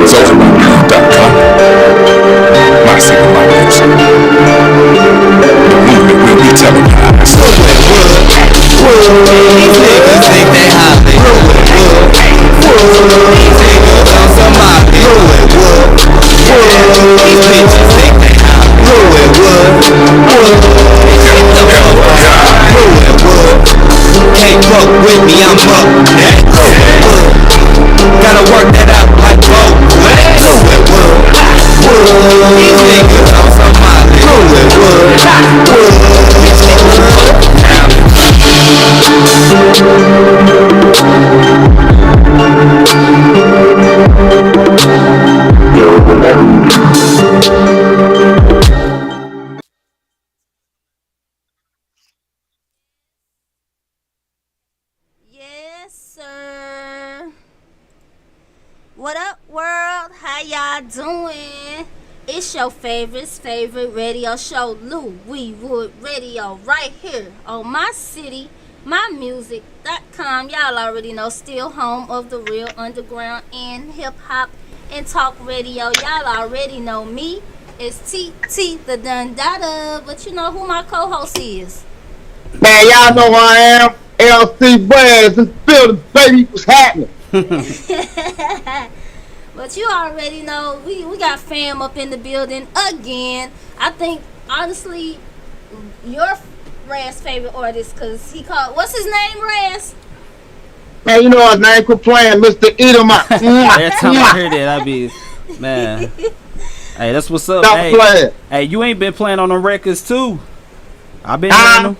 SoulFoodMedia.com. My city, my music. The movement will be televised. These niggas think they hoppin'. These niggas on some moppin'. These bitches think they can't fuck with me, I'm up. Gotta work that out like both. These niggas on some molly. Yes, sir. What up, world? How y'all doing? It's your favorite radio show, Louis Wood Radio, right here on my city, mymusic.com. Y'all already know, still home of the real underground and hip hop and talk radio. Y'all already know me. It's TT the Dun Dada, but you know who my co-host is. Man, y'all know who I am. LC Brands, this building, baby, what's happening? But you already know, we got fam up in the building again. I think, honestly, your Raz favorite artist, because he called, what's his name, Raz? Man, you know his name, quit playing, Mr. Edomite. Every time I hear that, I be, man. Hey, that's what's up. Stop Hey, playing. hey, you ain't been playing on them records, too. I been hearing them.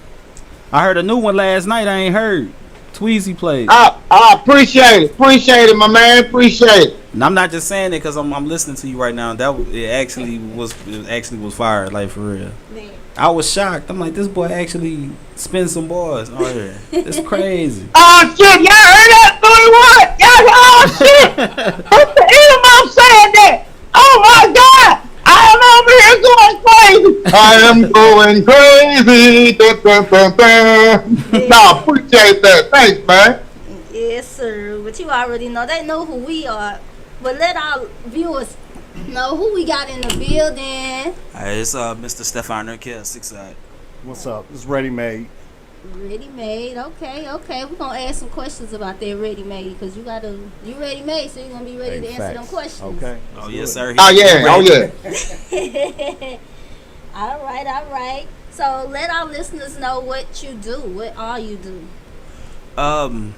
I heard a new one last night I ain't heard. Tweezy played. I appreciate it. Appreciate it, my man. Appreciate it. And I'm not just saying it because I'm listening to you right now. It actually was fire, like, for real. Man. I was shocked. I'm like, this boy actually spin some bars on here. It's crazy. Oh, shit. Y'all heard that? What? Y'all, oh, shit. Mr. Edomite saying that. Oh, my God. I am over here going crazy. I am going crazy. Dun, dun, dun, dun. Nah, appreciate that. Thanks, man. Yes, sir. But you already know, they know who we are. But let our viewers know who we got in the building. Hey, it's Mr. Steffine Urkell, 6 side. What's up? It's Ready Made. Ready made. Okay. We're gonna ask some questions about that ready made, because you ready made, so you're gonna be ready to answer them questions. Okay. Oh, yes, sir. Oh, yeah. Oh, yeah. All right. So let our listeners know what you do. What all you do? I'm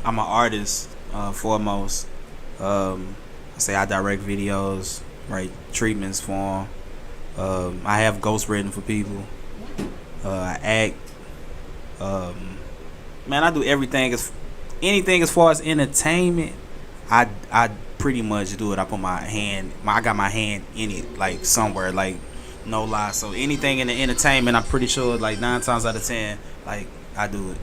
an artist, foremost. I direct videos, write treatments for them. I have ghost written for people. I act. Man, I do everything. Anything as far as entertainment, I pretty much do it. I got my hand in it, like, somewhere, like, no lie. So anything in the entertainment, I'm pretty sure, like, 9 times out of 10, like, I do it.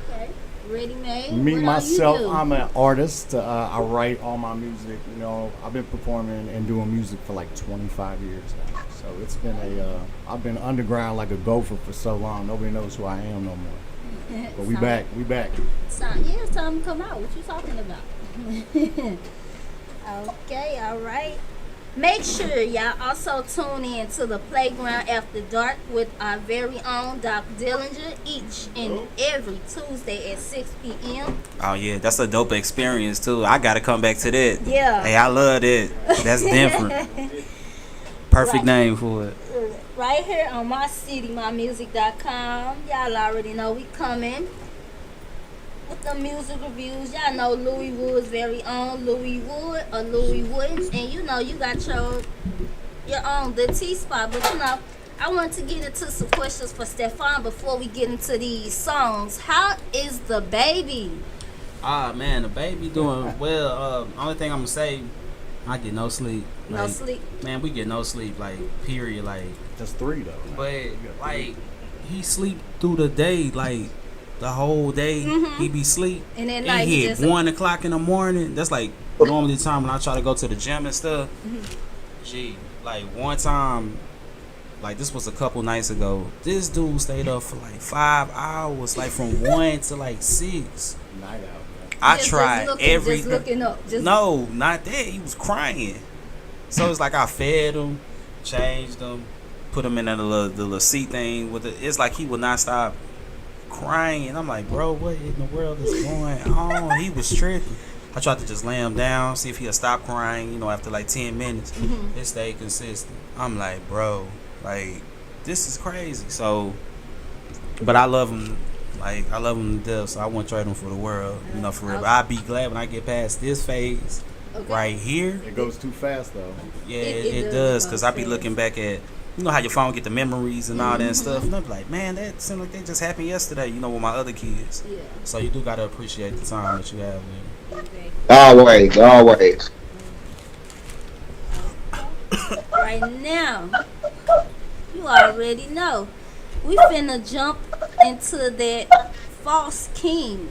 Okay. Ready made. Me, What myself, all you do? I'm an artist. I write all my music. You know, I've been performing and doing music for like 25 years now. So it's been I've been underground like a gopher for so long. Nobody knows who I am no more. But we back. It's time to come out. What you talking about? Okay, all right. Make sure y'all also tune in to the Playground After Dark with our very own Doc Dillinger each and every Tuesday at 6 p.m. Oh yeah, that's a dope experience too. I gotta come back to that. Yeah. Hey, I love that. That's different. Perfect Right. name for it. Right here on my city, mymusic.com. Y'all already know we coming with the music reviews. Y'all know Louis Wood's very own Louis Wood or Louis Woods, and you know you got your own the T spot. But you know, I want to get into some questions for Steffine before we get into these songs. How is the baby? Man, the baby doing well. Only thing I'm gonna say, I get no sleep. No sleep. Man, we get no sleep, like, period, like. Just 3 though. But like, he sleep through the day, like, the whole day. He be sleep. And then And like he he hit just 1 o'clock in the morning. That's like normally the time when I try to go to the gym and stuff. Gee, like, one time, like, this was a couple nights ago. This dude stayed up for like 5 hours, like from 1 to like 6. Night out. I tried just everything. looking up. No, not that. He was crying. So it's like I fed him, changed him, put him in the little seat thing with it. It's like he would not stop crying. And I'm like, bro, what in the world is going on? He was tripping. I tried to just lay him down, see if he'll stop crying, after like 10 minutes. It stayed consistent. I'm like, bro, like, this is crazy. So, but I love him. Like, I love him to death, so I wouldn't trade him for the world, for real. But I'd be glad when I get past this phase right here. It goes too fast, though. Yeah, it does, because I be looking back at, how your phone get the memories and all that stuff. And I'm like, man, that seemed like that just happened yesterday, with my other kids. Yeah. So you do got to appreciate the time that you have with them. Always. Right now, you already know. We finna jump into that False King.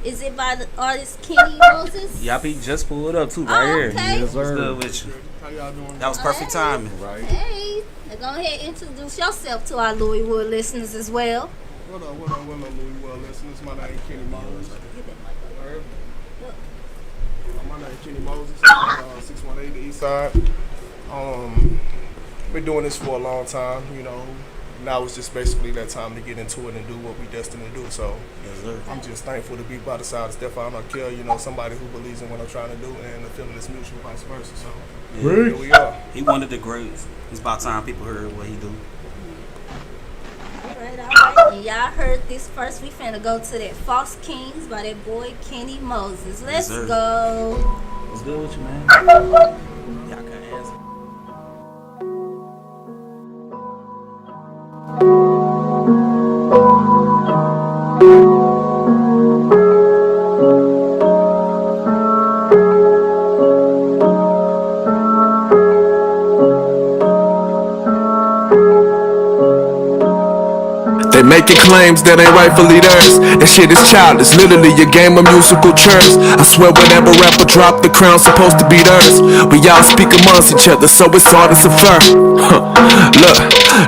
Is it by the artist Kenny Moses? Y'all be just pulled up too right here. Okay. Yes, sir. Good with you. How y'all doing? That was perfect timing. Right. Hey, now go ahead and introduce yourself to our Louis Wood listeners as well. What up, Louis Well listeners? My name is Kenny Moses. My name is Kenny Moses. 618 the East Side. Been doing this for a long time, Now it's just basically that time to get into it and do what we destined to do. So I'm just thankful to be by the side of Steffine Urkell, somebody who believes in what I'm trying to do and the feeling is mutual, vice versa. So here we are. He one of the greats. It's about time people heard what he do. All right. And y'all heard this first. We finna go to that False Kings by that boy Kenny Moses. Let's go. What's good with you, man? Y'all can answer. They making claims that ain't rightfully theirs. That shit is childish, literally a game of musical chairs. I swear whenever rapper drop, the crown's supposed to be theirs. We all speak amongst each other, so it's all to infer. Look,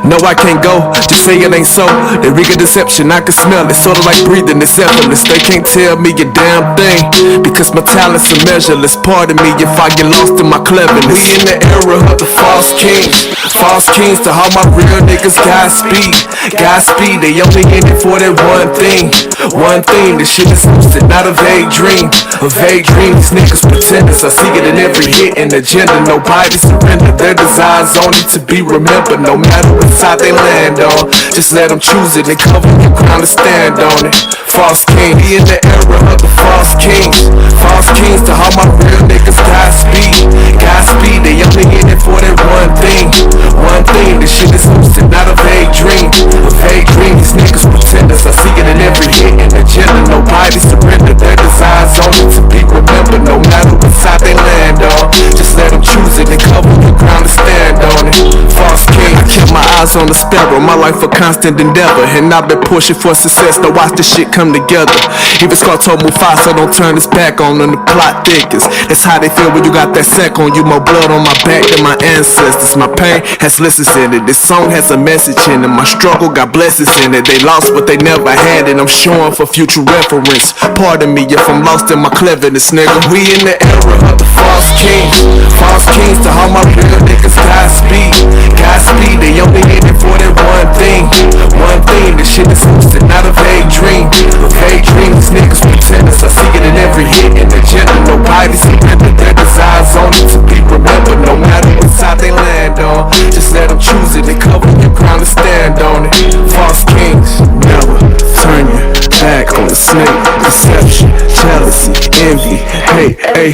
no I can't go, just say it ain't so. They rig a deception, I can smell it, sorta like breathing, it's effortless. They can't tell me a damn thing, because my talents are measureless. Pardon me if I get lost in my cleverness. We in the era of the false kings. False kings to all my real niggas, Godspeed. Godspeed, they only in it for that one thing. One thing, this shit is lucid, not a vague dream. A vague dream, these niggas pretenders. I see it in every hit and agenda. Nobody surrender, their desires only to be remembered. No matter what side they land on, just let them choose it and cover your ground and stand on it. False king, be in the era of the false kings. False kings to all my real niggas, Godspeed. Godspeed, they only in it for that one thing. One thing, this shit is lucid, not a vague dream. A vague dream, these niggas pretenders. I see it in every hit and agenda. Nobody surrender, their desires only to be remembered. No matter what side they land on, just let them choose it and cover the ground and stand on it. False king, I kept my eyes on the sparrow. My life a constant endeavor, and I've been pushing for success. Now watch this shit come together. Even Scar told Mufasa, don't turn his back on them, the plot thickens. That's how they feel when you got that sack on you. More blood on my back than my ancestors. My pain has lessons in it. This song has a message in it. My struggle got blessings in it. They lost but they never had it. I'm showing for future reference. Pardon me if I'm lost in my cleverness, nigga. We in the era of the false kings. False kings to all my real niggas, Godspeed. Godspeed, they only in it for that one thing. One thing, this shit is lucid, not a vague dream. A vague dream, these niggas pretenders. I see it in every hit and agenda. Nobody surrender, their desires only to be remembered. No matter what side they land on, just let them choose it and cover your ground and stand on it. False kings, never turn your back on the snake. Deception, jealousy, envy, hate, hey.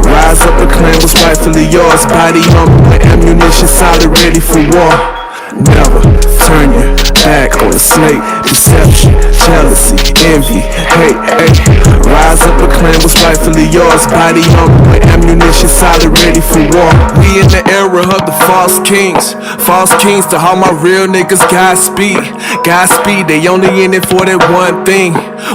Rise up and claim what's rightfully yours. Body armor with ammunition solid, ready for war. Never turn your back on the snake. Deception, jealousy, envy, hate, hey. Rise up and claim what's rightfully yours. Body armor with ammunition solid, ready for war. We in the era of the false kings. False kings to all my real niggas, Godspeed. Godspeed, they only in it for that one thing.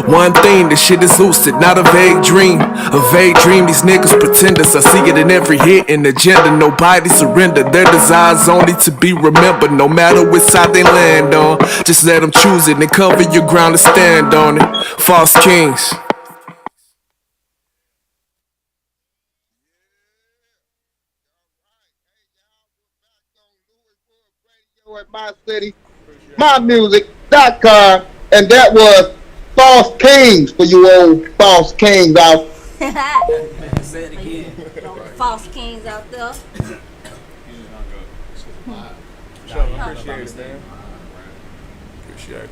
One thing, this shit is lucid, not a vague dream. A vague dream, these niggas pretenders. I see it in every hit and agenda. Nobody surrender, their desires only to be remembered. No matter which side they land on, just let them choose it and cover your ground and stand on it. False kings. At my city, mymusic.com, and that was False Kings for you old false kings out. Say it again. False kings out there. Sure, I appreciate it, man. Appreciate it.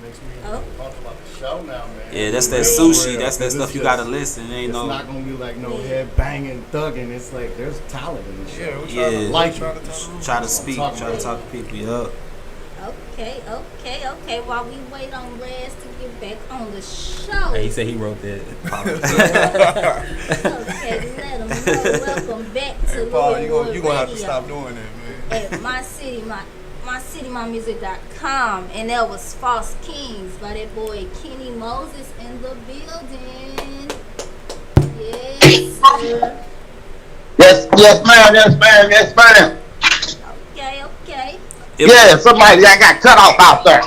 Makes me Oh. talk about the show now, man. Yeah, that's that For sushi. real, That's that 'cause stuff it's you gotta just- listen. Ain't It's no. not gonna be like no head banging, thugging. It's like there's talent in this shit. Yeah, we Yeah. trying to Like try to it. talk. Try to speak. talking Try to talk to people. Yup. Okay. While we wait on Rez to get back on the show. He said he wrote that. Okay, let them know. Welcome back to Hey, Paul, Louisville you gonna have to Radio stop doing that, man. at mycitymusic.com, and that was False Kings by that boy Kenny Moses in the building. Yes, sir. Yes, ma'am. Okay. Yeah, somebody I got cut off out there.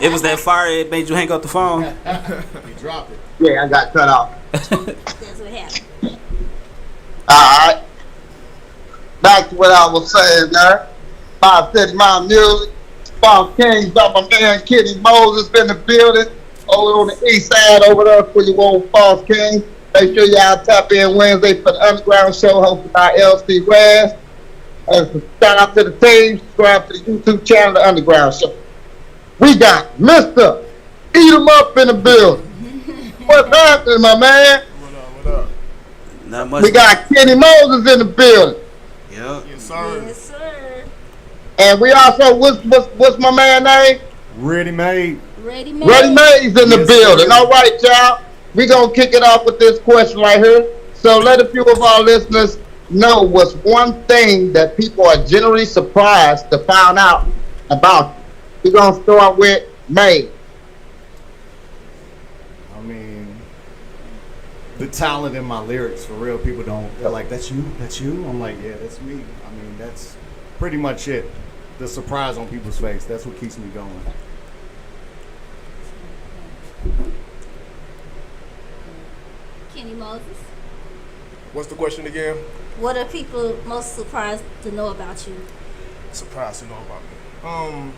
It was that fire. It made you hang up the phone. You dropped it. Yeah, I got cut off. That's what happened. Alright. Back to what I was saying there. My city, my music. False Kings by my man Kenny Moses in the building. Over on the east side over there for you old False Kings. Make sure y'all tap in Wednesday for the Underground Show hosted by LC West. Shout out to the team. Subscribe to the YouTube channel, The Underground Show. We got Mr. Eat 'em Up in the building. What's happening, my man? What up? Not much. We got Kenny Moses in the building. Yup. Yes, sir. Yes, sir. And we also, what's my man name? Ready made. Ready, man. Ready Mays in the Yes, building. sir. All right, y'all. We gonna kick it off with this question right here. So let a few of our listeners know what's one thing that people are generally surprised to find out about you. We're gonna start with May. I mean, the talent in my lyrics, for real. People don't. They're like, "That's you. That's you." I'm like, "Yeah, that's me." I mean, that's pretty much it. The surprise on people's face. That's what keeps me going. Kenny Moses. What's the question again? What are people most surprised to know about you? Surprised to know about me.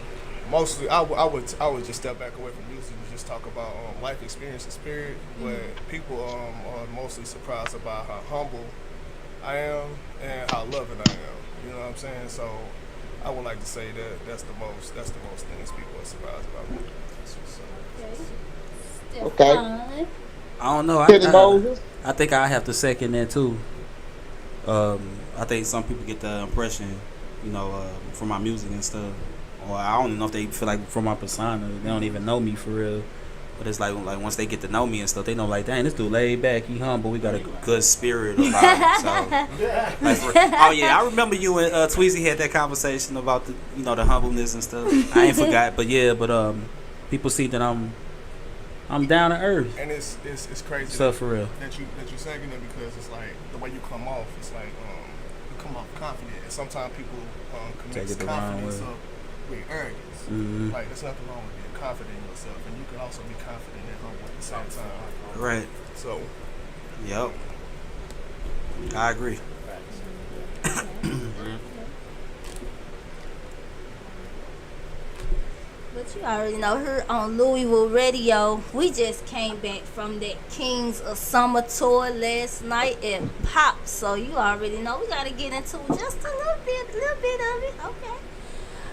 Mostly, I would just step back away from music and just talk about life experiences, period. But people are mostly surprised about how humble I am and how loving I am. You know what I'm saying? So I would like to say that that's the most things people are surprised about me. Okay. Steffine. I don't know. Kenny Moses. I think I have to second that too. I think some people get the impression, from my music and stuff, or I don't even know if they feel like from my persona, they don't even know me for real. But it's like once they get to know me and stuff, they know like, dang, this dude laid back, he humble, we got a good spirit about him. So, oh yeah, I remember you and Tweezy had that conversation about the humbleness and stuff. I ain't forgot, but people see that I'm down to earth. And it's crazy. So for real. That you're saying that because it's like the way you come off. It's like you come off confident, and sometimes people Take commit it the wrong confidence way. up with arrogance. Mhm. Like there's nothing wrong with being confident in yourself, and you can also be confident and humble at the same time. Right. So Yep. I agree. But you already know her on Louisville Radio. We just came back from that Kings of Summer tour last night at Pop. So you already know we gotta get into just a little bit of it. Okay.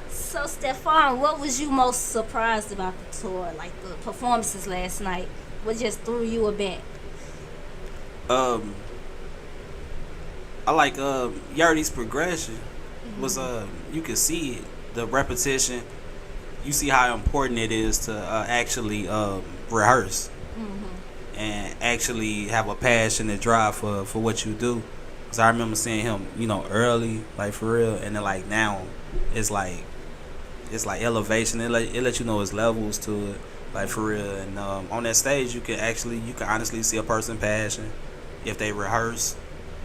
So Steffine, what was you most surprised about the tour? Like the performances last night? What just threw you aback? I like Yardy's progression was you could see it, the repetition. You see how important it is to actually rehearse and actually have a passion and drive for what you do. Cause I remember seeing him, early, like for real, and then like now, it's like elevation. It let you know his levels to it, like for real. And on that stage, you can honestly see a person passion if they rehearse.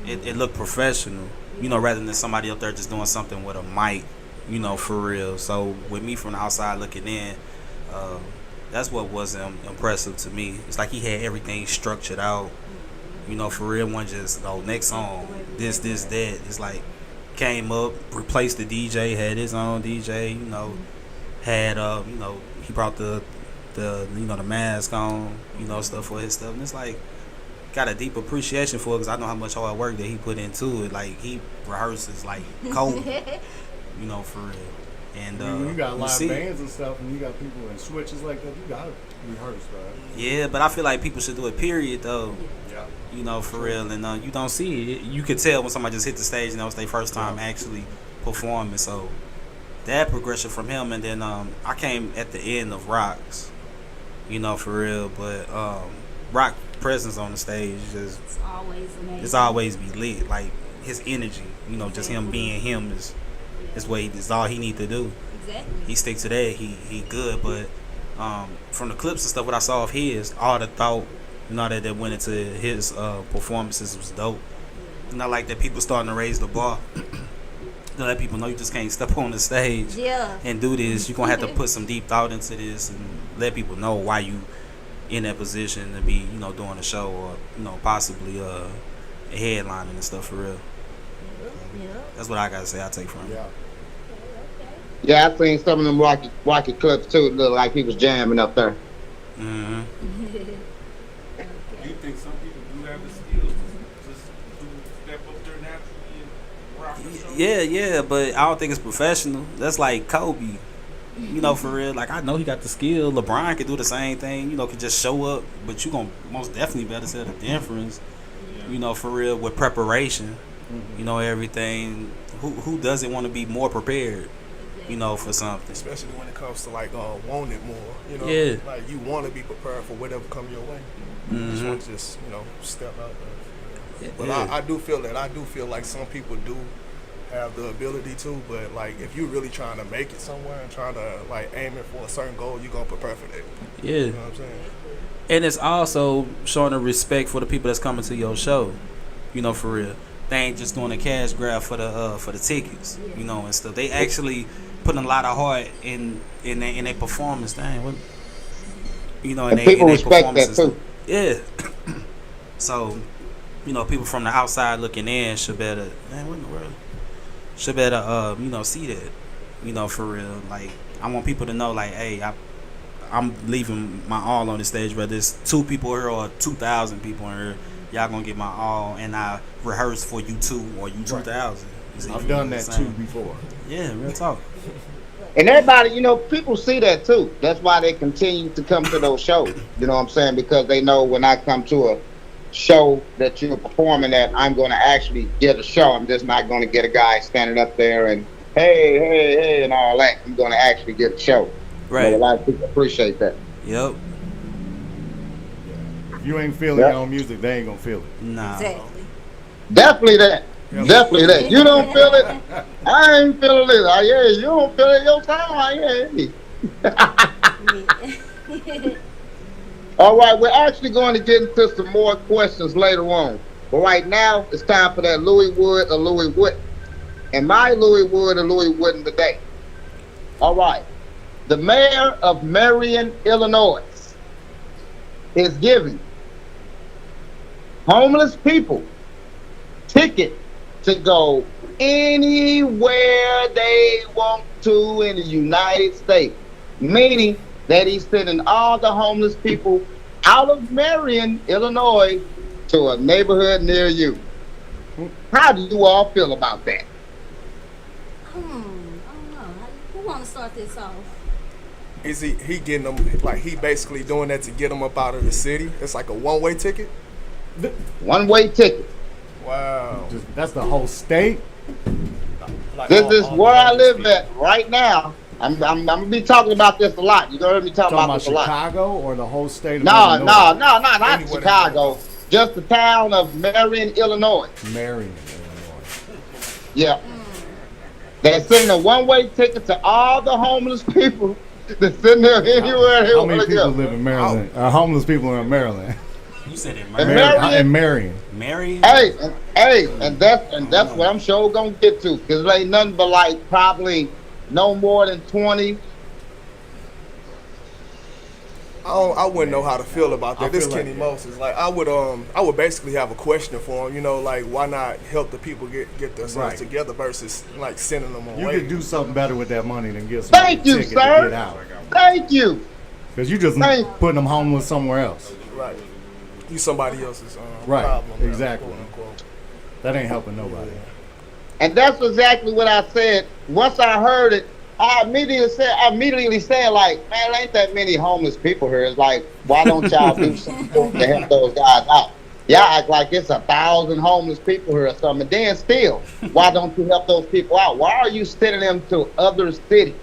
It looked professional, rather than somebody up there just doing something with a mic. For real. So with me from the outside looking in, that's what was impressive to me. It's like he had everything structured out. For real, one just next song, this, that. It's like came up, replaced the DJ, had his own DJ. You know, had you know, he brought the you know, the mask on, you know, stuff for his stuff, and it's like got a deep appreciation for it because I know how much hard work that he put into it. Like he rehearses like cold, you know, for real. And when you got live see, bands and stuff, and you got people in switches like that, you gotta rehearse, bro. yeah, but I feel like people should do it. Period, though. Yeah. You know, for real, and you don't see it. You could tell when somebody just hit the stage, and that was their first time actually performing. So that progression from him, and then I came at the end of Rock's, you know, for real. But Rock presence on the stage just It's always amazing. it's always be lit. Like his energy, you know, just him being him is what is all he need to do. Exactly. He stick to that. He good, but from the clips and stuff, what I saw of his, all the thought, you know, that went into his performances was dope. And I like that people starting to raise the bar. To let people know you just can't step on the stage and do this. You're gonna have to put some deep thought into this and let people know why you in that position to be, you know, doing a show or, you know, possibly headlining and stuff for real. That's what I gotta say. I take from it. Yeah, I seen some of them rocky clips too. It looked like he was jamming up there. Mm-hmm. You think some people do have the skills to just step up there naturally and rock the show? Yeah, but I don't think it's professional. That's like Kobe. You know, for real. Like, I know he got the skill. LeBron could do the same thing. You know, could just show up. But you gonna most definitely better tell the difference. You know, for real, with preparation. You know, everything. Who doesn't want to be more prepared? You know, for something. Especially when it comes to like wanting it more. You know, Yeah. like you want to be prepared for whatever come your way. You just want to just, you know, step out there. But I do feel that. I do feel like some people do have the ability to, but like if you're really trying to make it somewhere and trying to like aim it for a certain goal, you're gonna prepare for that. Yeah. You know what I'm saying? And it's also showing a respect for the people that's coming to your show. You know, for real. They ain't just doing a cash grab for the tickets, you know, and stuff. They actually putting a lot of heart in their performance. Dang, what, you know, in their respect that too. Yeah. So, you know, people from the outside looking in should better, man, what in the world? Should better, you know, see that, you know, for real. Like, I want people to know, like, hey, I'm leaving my all on the stage, whether it's 2 people here or 2,000 people in here. Y'all gonna get my all, and I rehearse for you 2 or you 2,000. I've done that too before. Yeah, real talk. And everybody, you know, people see that too. That's why they continue to come to those shows. You know what I'm saying? Because they know when I come to a show that you're performing at, I'm going to actually get a show. I'm just not going to get a guy standing up there and hey, and all that. I'm going to actually get a show. Right. You know, a lot of people appreciate that. Yep. If you ain't feeling your own music, they ain't gonna feel it. Nah. Exactly. Definitely that. Definitely that. You don't feel it, I ain't feeling it. Oh, yeah, you don't feel it your time. Yeah. All right, we're actually going to get into some more questions later on. But right now, it's time for that Louis Wood or Louis Wood. And my Louis Wood or Louis Wooden today. All right. The mayor of Marion, Illinois is giving homeless people ticket to go anywhere they want to in the United States, meaning that he's sending all the homeless people out of Marion, Illinois, to a neighborhood near you. How do you all feel about that? I don't know. Who want to start this off? Is he getting them, like he basically doing that to get them up out of the city? It's like a one-way ticket? One-way ticket. Wow. That's the whole state? Like This is all where I live people. at right now. I'm gonna be talking about this a lot. You're gonna hear me talking about this a lot. Chicago or the whole state of No, Illinois? not Anywhere Chicago. Just the town of Marion, Illinois. Marion, Illinois. Yeah. They're sending a one-way ticket to all the homeless people that's sitting there anywhere they How want many to people go. live in Maryland? Homeless people in Maryland. You said it, And Marion. In Marion. Marion? And that's what I'm sure gonna get to, because it ain't nothing but like probably no more than 20 I wouldn't know how to feel about that. I This feel like Kenny that. Moses, like I would basically have a question for him. You know, like why not help the people get themselves Right. together versus like sending them You away. could do something better with that money than give somebody Thank a you, ticket to sir. get out. Thank you. Because you just Thank- putting them homeless somewhere else. Right. You somebody else's Right, problem. exactly. Quote unquote. That ain't helping nobody. And that's exactly what I said. Once I heard it, I immediately said, like, man, ain't that many homeless people here. It's like, why don't y'all do something to help those guys out? Y'all act like it's 1,000 homeless people here or something. And then still, why don't you help those people out? Why are you sending them to other cities?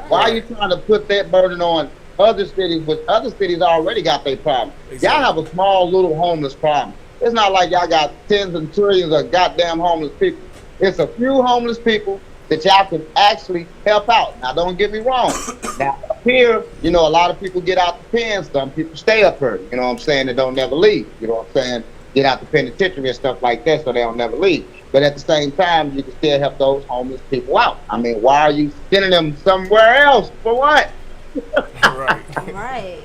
Why are you trying to put that burden on other cities, which other cities already got their problem? Y'all have a small little homeless problem. It's not like y'all got tens and trillions of goddamn homeless people. It's a few homeless people that y'all can actually help out. Now, don't get me wrong. Now, up here, you know, a lot of people get out the pen. Some people stay up here. You know what I'm saying? They don't never leave. You know what I'm saying? Get out the penitentiary and stuff like that so they don't never leave. But at the same time, you can still help those homeless people out. I mean, why are you sending them somewhere else? For what? Right. Right.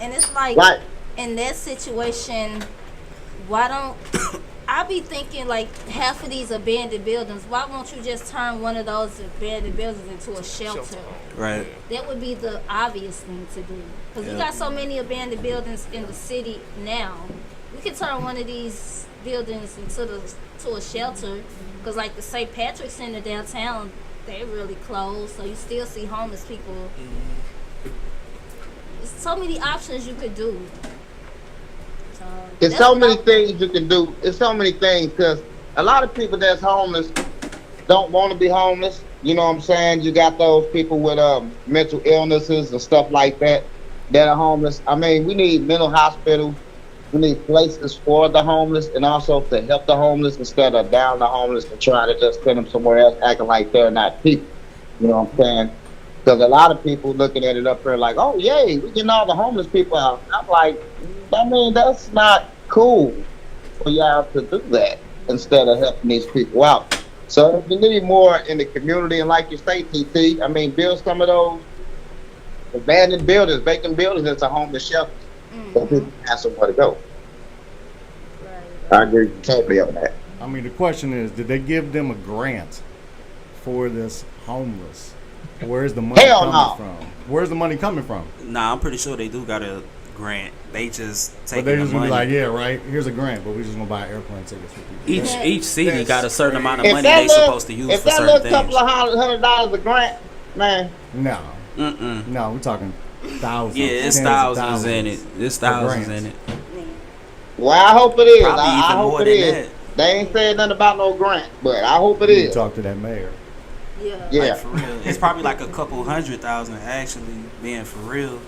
And it's like, Right. in that situation, why don't I be thinking like half of these abandoned buildings, why won't you just turn one of those abandoned buildings into a shelter? Right. That would be the obvious thing to do. Because we got so many abandoned buildings in the city now. We could turn one of these buildings to a shelter. Because like the St. Patrick Center downtown, they're really closed. So you still see homeless people. There's so many options you could do. So, There's that's so what many I'm- things you can do. It's so many things because a lot of people that's homeless don't want to be homeless. You know what I'm saying? You got those people with mental illnesses and stuff like that that are homeless. I mean, we need mental hospitals. We need places for the homeless and also to help the homeless instead of down the homeless and trying to just send them somewhere else acting like they're not people. You know what I'm saying? Because a lot of people looking at it up here like, oh, yay, we getting all the homeless people out. I'm like, I mean, that's not cool for y'all to do that instead of helping these people out. So if you need more in the community, and like you say, TT, I mean, build some of those abandoned buildings, vacant buildings into homeless shelters so people have somewhere to go. I agree totally on that. I mean, the question is, did they give them a grant for this homeless? Where's the money Hell coming no. from? Where's the money coming from? Nah, I'm pretty sure they do got a grant. They just But take they the just gonna money. be like, yeah, right, here's a grant, but we just gonna buy airplane tickets for people. Each city got a certain amount of If money that they little- supposed to use if for that certain little things. couple of $100 a grant, man, No, Mm-mm. no, we're talking thousands. Yeah, it's tens of thousands in it. It's for thousands grants. in it. well, I hope it is. Probably I even hope more it than is. that. They ain't saying nothing about no grant, but I hope it You need is. to talk to that mayor. Yeah. Yeah. Like, for real. It's probably like a couple 100,000 actually, being for real.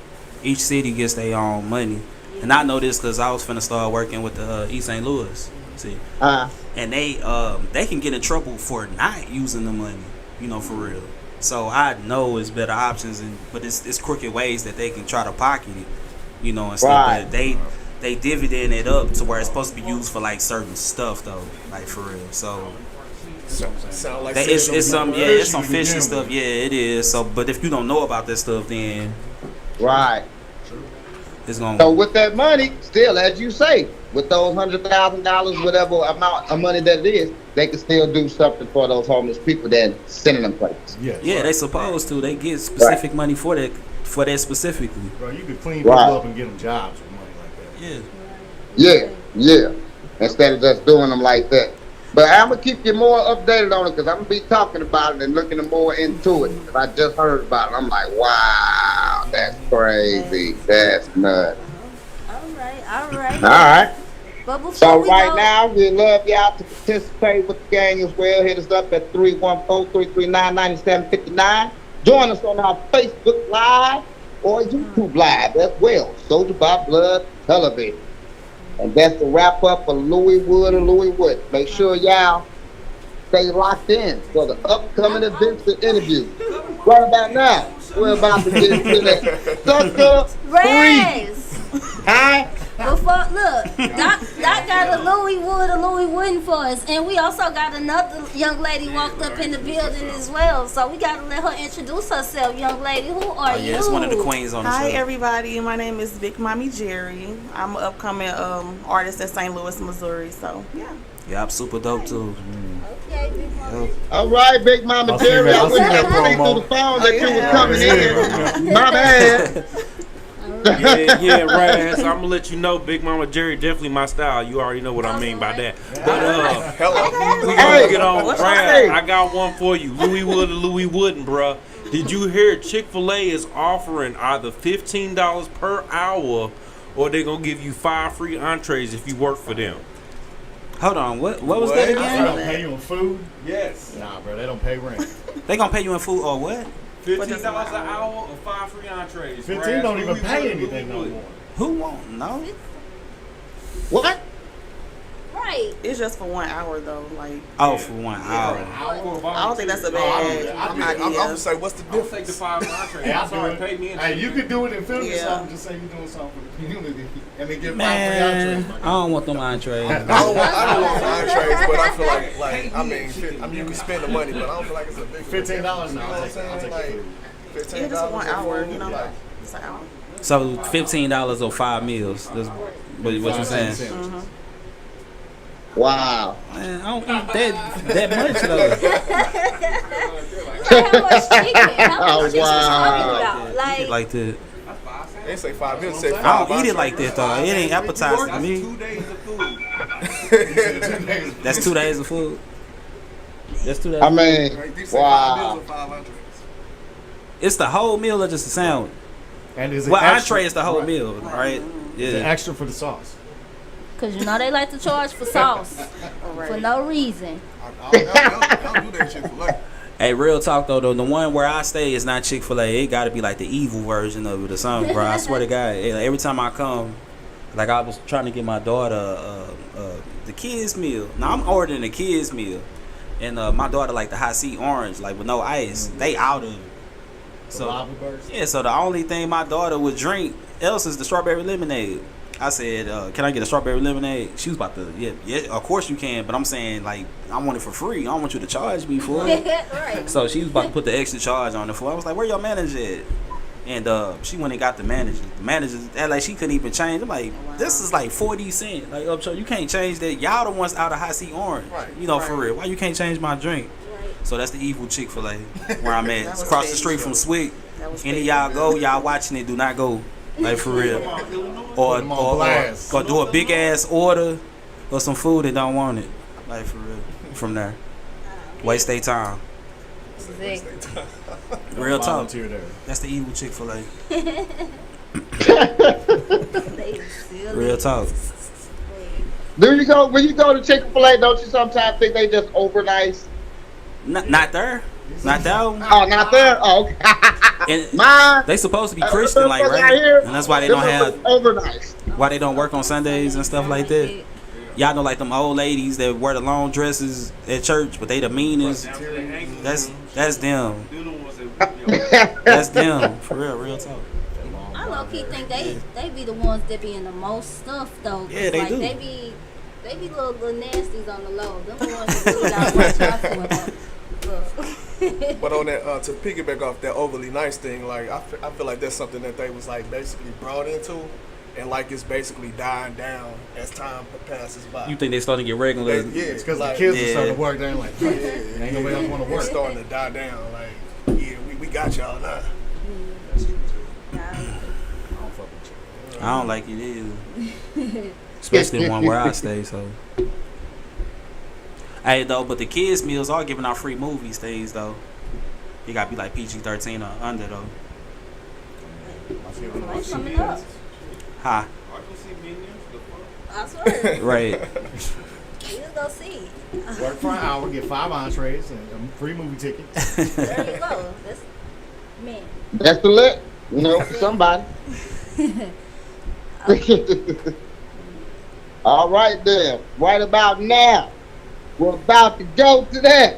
Each city gets their own money. And I know this because I was finna start working with the East St. Louis. See, and they can get in trouble for not using the money, you know, for real. So I know it's better options, but it's crooked ways that they can try to pocket it, you know, and stuff. Right. But they dividend it up to where it's supposed to be used for like certain stuff though, like for real. So Sound like it's some it's some Fishy to fishy begin stuff. with. Yeah, it is. So, but if you don't know about that stuff, then Right. it's gonna. So with that money, still, as you say, with those $100,000, whatever amount of money that it is, they can still do something for those homeless people that sending them places. Yes. Yeah, they supposed to. They get specific money for that specifically. Bro, you could clean people Right. up and get them jobs with money like that. Yeah. Yeah. Instead of just doing them like that. But I'm going to keep you more updated on it because I'm going to be talking about it and looking more into it. 'Cause I just heard about it. I'm like, wow, that's crazy. That's nuts. All right. All right. But before So we right go, now, we love y'all to participate with the gang as well. Hit us up at 314-339-9759. Join us on our Facebook Live or YouTube Live as well. Soldier by Blood Television. And that's the wrap up for Louis Wood and Louis Wood. Make sure y'all stay locked in for the upcoming events and interviews. Right about now, we're about to get into that Sucker Free. Rez, Alright? before look, Doc got got a Louis Wood, a Louis Wooden for us, and we also got another young lady walked up in the building as well. So we gotta let her introduce herself, young lady. Who are you? Yeah, it's one of the queens on the Hi show. everybody, my name is Big Mommy Jerry. I'm an upcoming artist in St. Louis, Missouri. So yeah. Yeah, I'm super dope too. Okay, Big Mama. All right, Big Mama Jerry. I wouldn't have to speak through the phone that you was coming in. My bad. Yeah, right. So I'm gonna let you know, Big Mama Jerry definitely my style. You already know what I mean by that. But we gonna get on Brad. I got one for you, Louis Wood or Louis Wooden, bruh. Did you hear Chick-fil-A is offering either $15 per hour, or they're gonna give you 5 free entrees if you work for them? Hold on, what was that They again? don't pay you in food? Yes. Nah, bro, they don't pay rent. They gonna pay you in food or what? $15 an hour or 5 free entrees. 15 don't even pay anything no more. Who won't know? What? Right. It's just for 1 hour though. Like Oh, for 1 hour. I don't think that's a bad idea. I'm gonna say, what's the I'll take difference? the 5 entrees. Hey, I'm sorry, pay me in. Hey, you could do it and film Yeah. yourself and just say you're doing something for the community and then get 5 Man, free I don't want them entrees. I don't want entrees, but I feel like I mean, you can spend the money, but I don't feel like it's a big $15 now. You know what I'm saying? Like Yeah, $15 just 1 hour, for you know. like, It's an hour. So $15 or 5 meals. That's what you saying? Wow. Man, I don't eat that much though. How much chicken? How much chicken you talking wow. about? Like, Like that. they say 5 minutes. Say 5 I don't eat it like that though. It ain't appetizing to me. 2 days of food. That's 2 days of food. That's 2 days. I mean, Like, these say 5 wow. meals or 5 entrees. It's the whole meal or just a sandwich? And is it Well, extra? entree is the whole meal, right? Is it Yeah. extra for the sauce? cause you know they like to charge for sauce for no reason. I don't do that shit for like. Hey, real talk though, the one where I stay is not Chick-fil-A. It got to be like the evil version of it or something, bro. I swear to God, every time I come, like I was trying to get my daughter the kids meal. Now I'm ordering the kids meal, and my daughter like the hot seat orange, like with no ice. They out of it. So lava burst? yeah, so the only thing my daughter would drink else is the strawberry lemonade. I said, can I get a strawberry lemonade? She was about to, yeah, of course you can, but I'm saying, like, I want it for free. I don't want you to charge me for it. Right. So she was about to put the extra charge on it for. I was like, where your manager at? And she went and got the manager. The manager, like, she couldn't even change. I'm like, this is like 40 cents. Like, so you can't change that. Y'all the ones out of hot seat orange. Right. You know, for real. Why you can't change my drink? So that's the evil Chick-fil-A where I'm at. It's across the street from Swick. Any of y'all go, y'all watching it, do not go. Like, for real. Or do a big ass order or some food and don't want it. Like, for real. From there. Waste their time. Real talk. Volunteer there. That's the evil Chick-fil-A. They silly. Real talk. Do you go when you go to Chick-fil-A? Don't you sometimes think they just over nice? Not there. Not there. Oh, not there. Oh, okay. And Mine. they supposed to be Christian, like, right? And that's why they don't have. over nice. Why they don't work on Sundays and stuff like that. Y'all know, like, them old ladies that wear the long dresses at church, but they the meanest. That's them. That's them. For real talk. I low key think they be the ones that be in the most stuff though. 'Cause, Yeah, they like, do. They be little nasties on the low. Them the ones that really gotta watch out for. Look. But on that, to piggyback off that overly nice thing, like I feel like that's something that they was like basically brought into, and like it's basically dying down as time passes by. You think they starting to get regular? It's because like, the kids yeah. are starting to work. They ain't like, ain't nobody else want to work. It's starting to die down. Like, yeah, we got y'all now. That's true too. I don't fuck with you. I don't like it either. Especially the one where I stay, so. Hey, though, but the kids' meals are giving out free movies things, though. You gotta be like PG-13 or under, though. What's coming up? Ha. I swear. Right. You just go see. Work for an hour, get 5 entrees and a free movie ticket. There you go. That's man. That's the lit. You know, for somebody. All right, then. Right about now, we're about to go to that.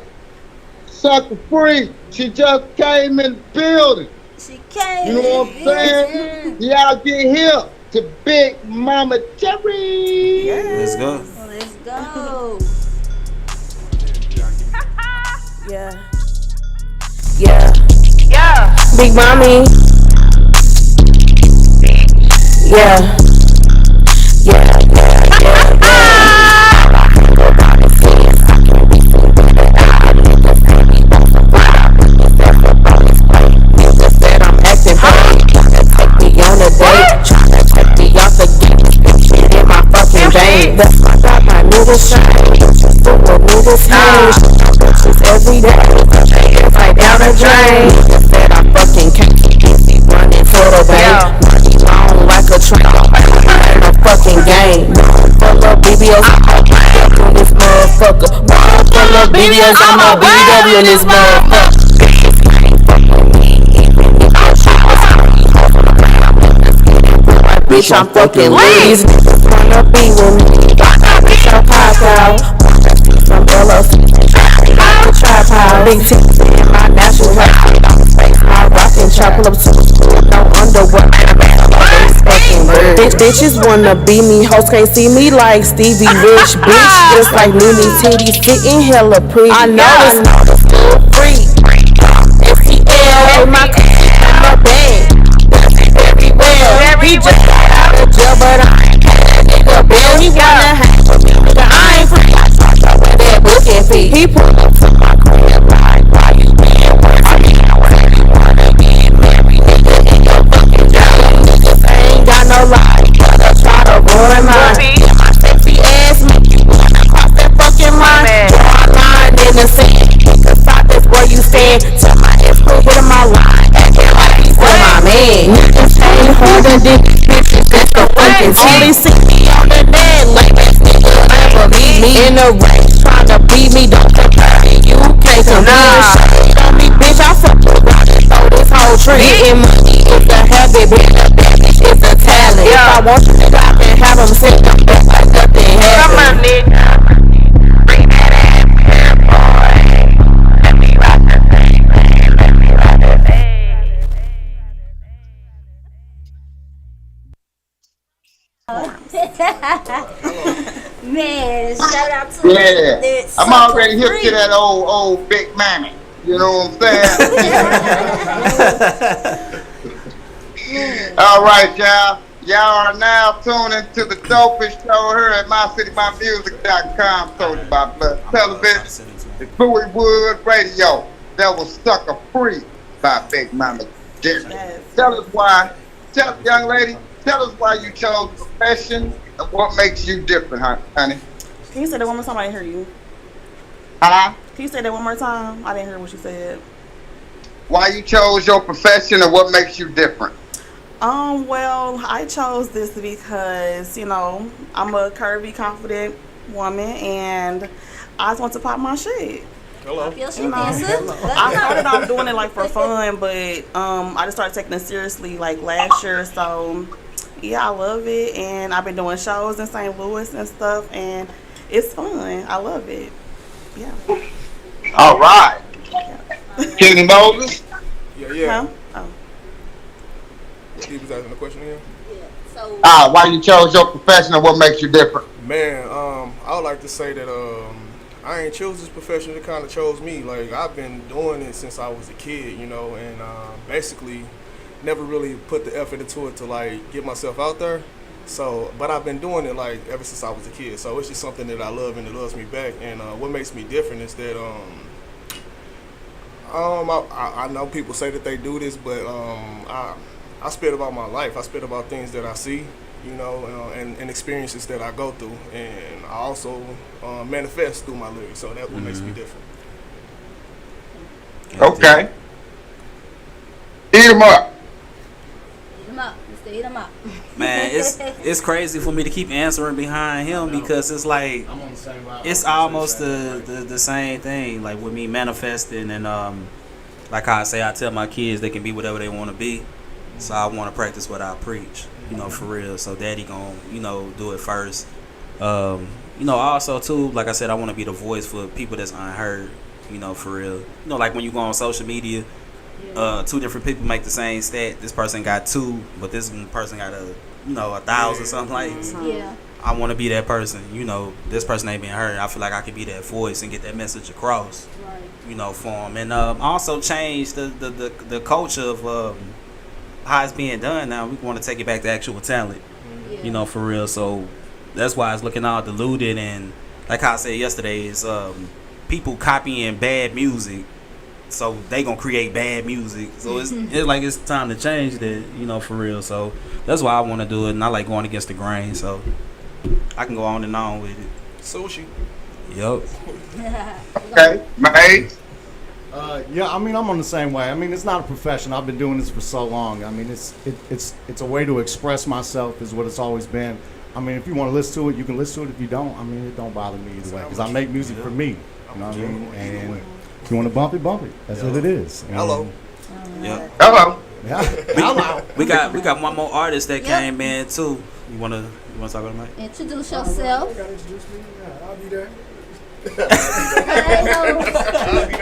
Sucker Free. She just came in the building. She came. You know what I'm saying? Y'all get here to Big Mama Cherry. Let's go. Let's go. Yeah. Big mommy. Yeah. That's why I got my niggas shine. Niggas hang. Bitches every day. It's like down the drain. Niggas said I fucking can't be running for the bank. Money long like a train. In a fucking game. Full of BBOs. In this motherfucker. Full of BBOs. I'm a BW in this motherfucker. Bitch, I'm fucking lit. These niggas wanna be with me. Bitch, I'm pop out. Some LLC. I'm a trap house. Big tits in my natural hair. My rockin' chop up to no underwear. Fucking bird. Bitches wanna be me. Hoes can't see me like Stevie Rich. Bitch, just like Nene Titties. Sitting hella pretty. I know it's still free. FTL, my in my bag. He just got out of jail, but I ain't had a nigga bill. He wanna hang with me, nigga. I ain't free. I talked up with that booking fee. He pulled up to my crib like, why you being worse? I mean, where you wanna get married, nigga, in your fucking job. Niggas ain't got no life, but I try to ruin mine. Yeah, my sexy ass make you wanna cross that fucking line. Draw a line in the sand. Nigga, stop this where you stand. Tell my ex quit hitting my line. Acting like he's still my man. Niggas ain't harder than bitches, that's the fucking team. Only see me on the net, like this nigga never leave me in the race, tryna beat me, don't compare me, you can't come shit on me, bitch, I fuck around and throw this whole tree. Getting money is a habit, being a bad bitch is a talent. If I want you to stop and have them sit them back like nothing happened. Come on, nigga, bring that ass here, boy. Let me rock the thing, man, let me rock the thing. Man, shout out to Yeah, I'm already hip to that old Big Mammy. You know what I'm saying? All right, y'all. Y'all are now tuning to the dopest show here at mycitymymusic.com. Told you about Blood Television. It's Bowie Wood Radio. That was Sucker Free by Big Mama Jerry. Tell us why. Young lady, tell us why you chose the profession and what makes you different, honey. Can you say that one more time? I didn't hear you. Huh? Can you say that one more time? I didn't hear what you said. Why you chose your profession and what makes you different? Well, I chose this because, you know, I'm a curvy, confident woman, and I just want to pop my shit. Hello. You know, I started off doing it like for fun, but I just started taking it seriously like last year. So yeah, I love it, and I've been doing shows in St. Louis and stuff, and it's fun. I love it. Yeah. All right. Kenny Moses. Yeah. Huh? Oh. He was asking the question again. So Why you chose your profession and what makes you different? Man, I would like to say that I ain't chose this profession. It kind of chose me. Like, I've been doing it since I was a kid, you know, and basically never really put the effort into it to like get myself out there. So, but I've been doing it like ever since I was a kid. So it's just something that I love and it loves me back. And what makes me different is that I know people say that they do this, but I spit about my life. I spit about things that I see, you know, and experiences that I go through, and I also manifest through my lyrics. So that's what makes me different. Okay. Eat 'em up. Eat 'em up. Mr. Eat 'em up. Man, it's crazy for me to keep answering behind him because it's like it's almost the same thing. Like with me manifesting and like I say, I tell my kids they can be whatever they want to be. So I want to practice what I preach, you know, for real. So daddy gon', you know, do it first. You know, also too, like I said, I want to be the voice for people that's unheard, you know, for real. You know, like when you go on social media, two different people make the same stat. This person got 2, but this person got 1,000 something like that. Yeah. I want to be that person. You know, this person ain't being heard. I feel like I could be that voice and get that message across. Right. You know, for them, and also change the culture of how it's being done. Now we want to take it back to actual talent. Yeah. You know, for real. So that's why it's looking all diluted, and like I said yesterday, is people copying bad music. So they gonna create bad music. So it's like it's time to change that, you know, for real. So that's why I want to do it, and I like going against the grain. So I can go on and on with it. Sushi. Yup. Okay, mate. Yeah, I mean, I'm on the same way. I mean, it's not a profession. I've been doing this for so long. I mean, it's a way to express myself, is what it's always been. I mean, if you want to listen to it, you can listen to it. If you don't, I mean, it don't bother me either way, because I make music for me. You know what I mean? And if you want to bump it, bump it. That's what it is. And Hello. Yep. Hello. Yeah. Hello. We got one more artist that came in too. You wanna talk about Mike? Introduce yourself. You gotta introduce me. Yeah, I'll be there.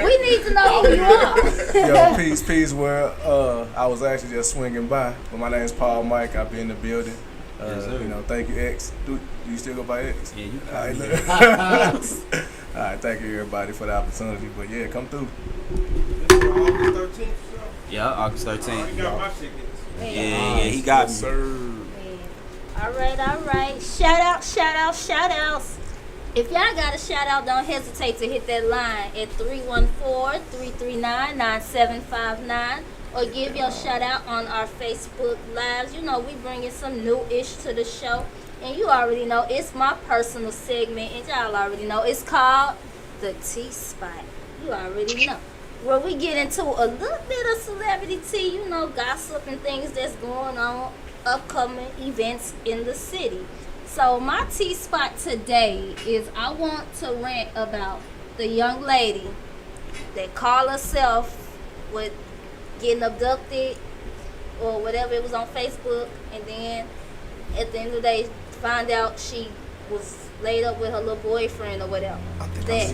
We need to know who you are. Yo, peace, world. I was actually just swinging by, but my name's Paul Mike. I'll be in the building. Yes, sir. You know, thank you, X. Do you still go by X? Yeah, you. All right, look. All right, thank you everybody for the opportunity. But yeah, come through. August 13th. Yeah, August 13th. He got my tickets. Yeah, he got me. Sir. All right. Shout outs. If y'all got a shout out, don't hesitate to hit that line at 314-339-9759 or give your shout out on our Facebook Lives. You know, we bringing some new-ish to the show. And you already know, it's my personal segment, and y'all already know, it's called The T-Spot. You already know. Where we get into a little bit of celebrity tea, you know, gossip and things that's going on, upcoming events in the city. So my T-Spot today is I want to rant about the young lady that called herself with getting abducted or whatever it was on Facebook, and then at the end of the day find out she was laid up with her little boyfriend or whatever. This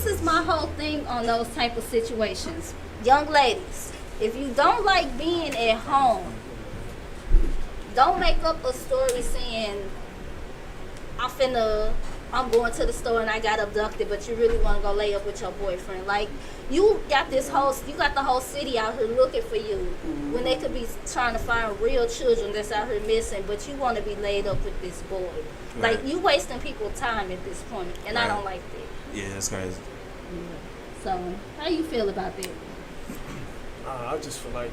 is my whole thing on those type of situations. Young ladies, if you don't like being at home, don't make up a story saying I'm going to the store and I got abducted, but you really want to go lay up with your boyfriend. Like, you got the whole city out here looking for you when they could be trying to find real children that's out here missing, but you want to be laid up with this boy. Right. Like, you wasting people's time at this point, and I don't like that. Yeah, that's crazy. So, how you feel about that? I just feel like,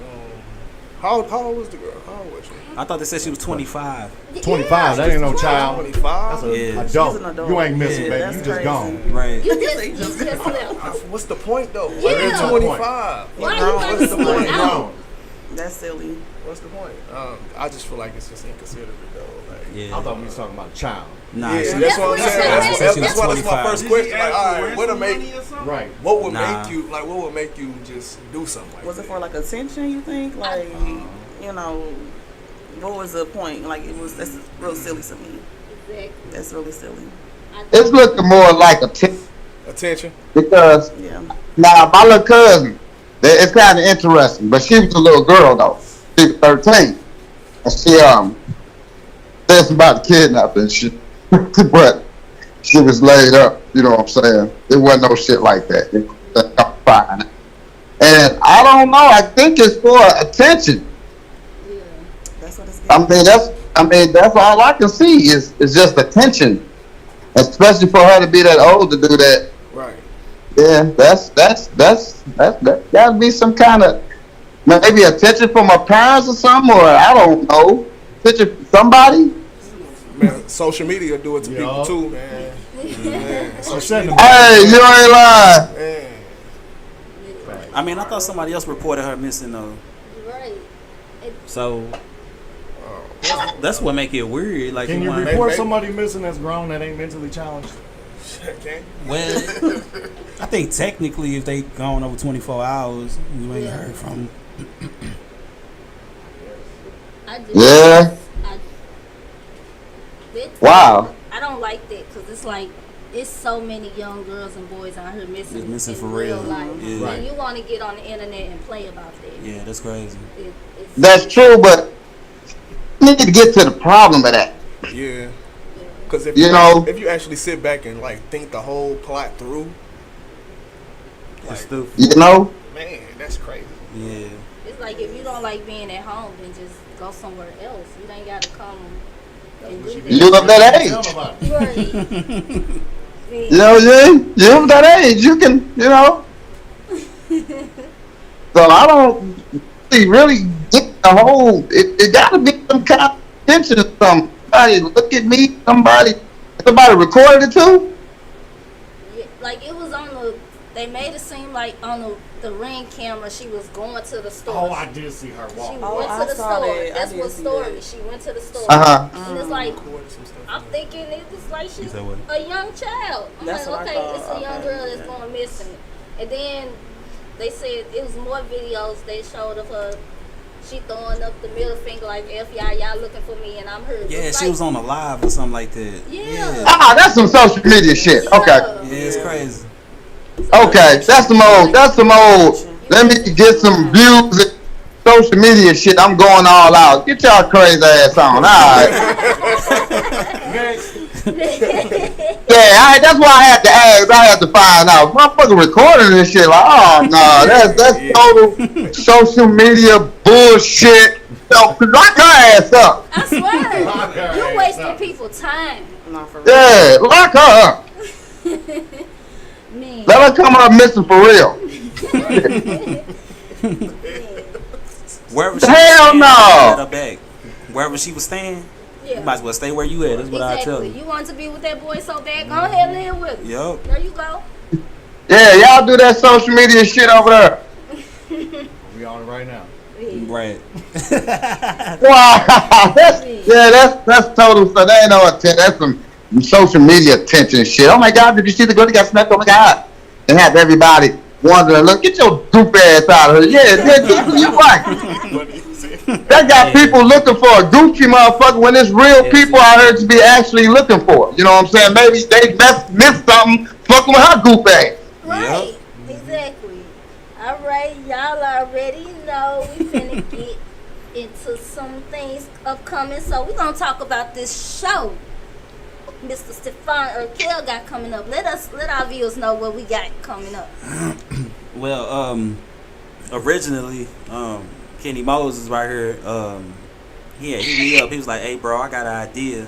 how old was the girl? How old was she? I thought they said she was 25. 25, that ain't no child. 25? That's an Yeah. adult. She's an adult. You ain't missing, Yeah, baby. that's You just crazy. gone. Right. You just left. What's the point though? Yeah. You're 25. Why Like, you what's the bringing point? someone out? That's silly. What's the point? I just feel like it's just inconsiderate though. Like, Yeah. I thought we was talking about a child. Nah, yeah, she- that's what I'm That's saying. what That's she my was first Did question. she Like, ask all for right, what'll ransom make money or something? Right. what would Nah. make you like? What would make you just do something like Was that? it for like attention, you think? Like, you know, what was the point? Like, that's real silly to me. Exactly. That's really silly. It's looking more like Attention. because Yeah. now my little cousin, it's kind of interesting, but she was a little girl though. She was 13, and she that's about to kidnap and shit, but she was laid up. You know what I'm saying? It wasn't no shit like that. I'm fine. And I don't know. I think it's for attention. That's what it's I mean that's all I can see is just attention, especially for her to be that old to do that. Right. Yeah, that's gotta be some kind of maybe attention from her parents or something, or I don't know, attention from somebody. Man, social media do it to people too, man. Hey, you ain't lying. Man. I mean, I thought somebody else reported her missing though. Right. So that's what make it weird. Like, Can you wanna- report somebody missing that's grown that ain't mentally challenged? Okay. Well, I think technically, if they gone over 24 hours, you ain't heard from. Yeah. Wow. I don't like that because it's like it's so many young girls and boys out here missing, Just missing in for real. life. Yeah. And you want to get on the internet and play about that. Yeah, that's crazy. It's That's true, but need to get to the problem of that. Yeah. Because if You know, if you actually sit back and like think the whole plot through, like, you know, man, that's crazy. Yeah. It's like if you don't like being at home, then just go somewhere else. You ain't gotta come and do that. you of that age. Right. You know, you of that age. You can, you know. So I don't really get the whole. It got to be some kind of attention. Somebody look at me. Somebody recorded it too. Yeah, like it was on the. They made it seem like on the Ring camera, she was going to the store. Oh, I did see her walk. She went to the store. that. That's what story. She went to the store. And it's like, I'm thinking it was like she's a young child. I'm That's like, what I okay, thought. it's a young girl that's going missing. And then they said it was more videos they showed of her. She throwing up the middle finger like, F y'all looking for me and I'm her. Yeah, she like, was on a live or something like that. Yeah. That's some social media shit. Okay. Yeah, it's crazy. Okay, that's some old. Let me get some views and social media shit. I'm going all out. Get y'all crazy ass on. All right. Yeah, that's why I had to ask. I had to find out. Motherfucker recording this shit. Like, oh no, that's total social media bullshit. Lock her ass up. I swear, you wasting people's time. Yeah, lock her up. Let her come up missing for real. Wherever she Hell was no. staying, let her back. Wherever she was staying, Yeah. you might as well stay where you at. That's what I tell you. You want to be with that boy so bad, go ahead and live with him. Yup. There you go. Yeah, y'all do that social media shit over there. We on it right now. Right. Wow, that's total. So that ain't no attention. That's some social media attention shit. Oh my God, did you see the girl that got smacked? Oh my God, and have everybody wondering, look, get your goof ass out of here. Yeah, you right. That got people looking for a goofy motherfucker when it's real people out here to be actually looking for. You know what I'm saying? Maybe they missed something fucking with her goof ass. Right. Exactly. All right, y'all already know we finna get into some things upcoming. So we're gonna talk about this show Mr. Steffine Urkell got coming up. Let our viewers know what we got coming up. Well, originally, Kenny Moses right here, he hit me up. He was like, "Hey, bro, I got an idea.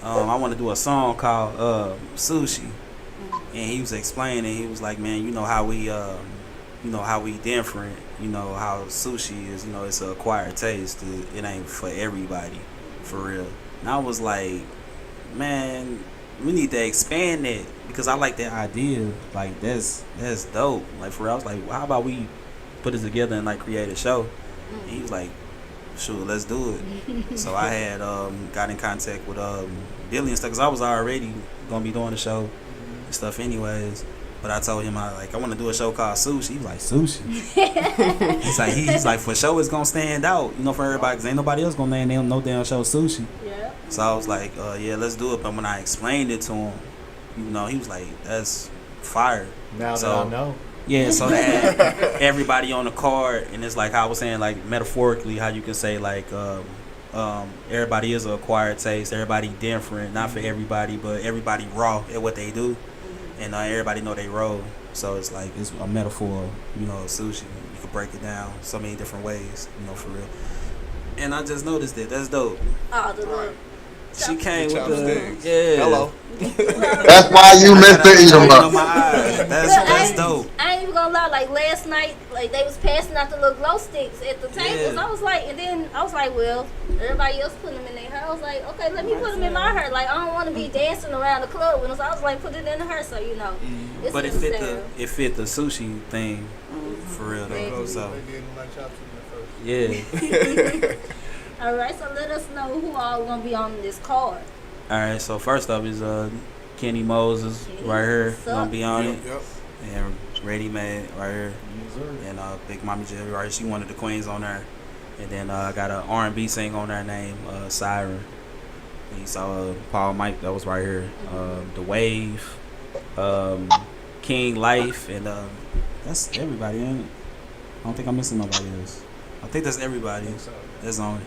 I want to do a song called Sushi." And he was explaining. He was like, "Man, you know how we different. You know how sushi is. You know, it's an acquired taste. It ain't for everybody, for real." And I was like, "Man, we need to expand it because I like that idea. Like that's dope. Like for real, I was like, well, how about we put it together and like create a show?" And he was like, "Sure, let's do it." So I had got in contact with Billy and stuff because I was already gonna be doing the show and stuff anyways. But I told him I want to do a show called Sushi. He was like, "Sushi?" he's like for sure it's gonna stand out, you know, for everybody because ain't nobody else gonna name no damn show Sushi. Yeah. So I was like, yeah, let's do it. But when I explained it to him, you know, he was like, "That's fire." Now that I know. Yeah, so they had everybody on the card, and it's like how I was saying, like metaphorically, how you can say like everybody is an acquired taste, everybody different, not for everybody, but everybody raw at what they do, and everybody know they roll. So it's like it's a metaphor, you know, of sushi. You can break it down so many different ways, you know, for real. And I just noticed it. That's dope. Oh, the little. She came with the Hello. That's why you missed the eater. That's dope. I ain't even gonna lie. Like last night, like they was passing out the little glow sticks at the tables. Yeah. I was like, well, everybody else putting them in their hair. I was like, okay, let me put them in my hair. Like I don't want to be dancing around the club with them. So I was like, put it in her, so you know. It's But it fit the sushi thing for real though. So yeah. All right, so let us know who all gonna be on this card. All right, so first up is Kenny Moses right here gonna be on it, and Ready Made right here, and Big Mama Jerry right here. She one of the queens on there, and then I got an R&B singer on there named Siren. And you saw Paul Mike that was right here, The Wave, King Life, and that's everybody. Ain't it? I don't think I'm missing nobody else. I think that's everybody that's on it.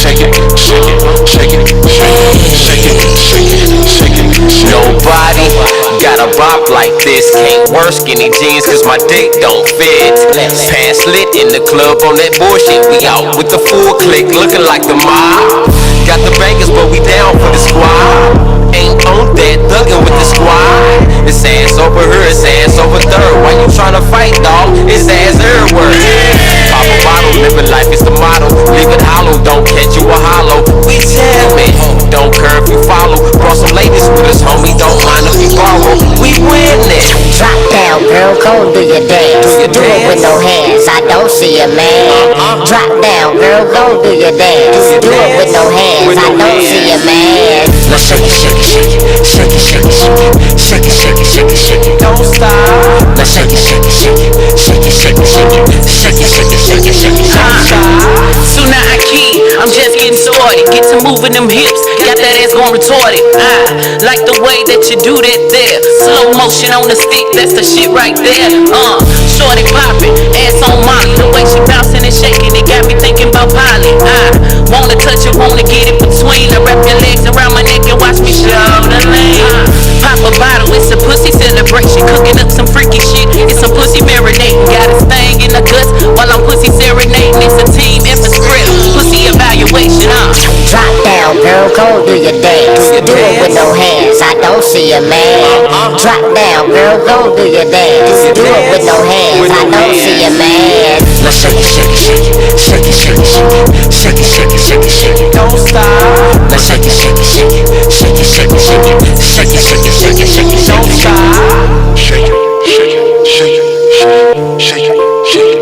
a bop like this. Can't wear skinny jeans cause my dick don't fit. Pants lit in the club on that bullshit. We out with the full clique looking like the mob. Got the bangers but we down for the squad. Ain't on that, thuggin' with the squad. It's ass over here, it's ass over there. Why you tryna fight, dawg? It's ass everywhere. Pop a bottle, living life is the motto. Leave it hollow, don't catch you a hollow. We jamming, don't care if you follow. Brought some ladies with us, homie, don't mind if you borrow. We winning. Drop down, girl, go do your dance. Do it with no hands, I don't see a man. Drop down, girl, go do your dance. Do it with no hands, I don't see a man. Let's shake it, shake it, shake it, shake it, shake it, shake it, shake it, shake it, shake it, don't stop. Let's shake it, shake it, shake it, shake it, shake it, shake it, shake it, shake it, shake it, shake it, don't stop. Sooner I key, I'm just getting started. Get to moving them hips, got that ass gon' retarded. I like the way that you do that there. Slow motion on the stick, that's the shit right there. Shorty poppin', ass on Molly. The way she bouncing and shaking, it got me thinking about Polly. I wanna touch it, wanna get it between. I wrap your legs around my neck and watch me show the lane. Pop a bottle, it's a pussy celebration. Cooking up some freaky shit, it's some pussy marinating. Got a thing in the guts while I'm pussy serenading. It's a team effort script, pussy evaluation. Drop down, girl, go do your dance. Do it with no hands, I don't see a man. Drop down, girl, go do your dance. Do it with no hands, I don't see a man. Let's shake it, shake it, shake it, shake it, shake it, shake it, shake it, shake it, shake it, shake it, don't stop. Let's shake it, shake it, shake it, shake it, shake it, shake it, shake it, shake it, shake it, shake it, don't stop. Shake it, shake it, shake it, shake it, shake it, shake it, shake it, shake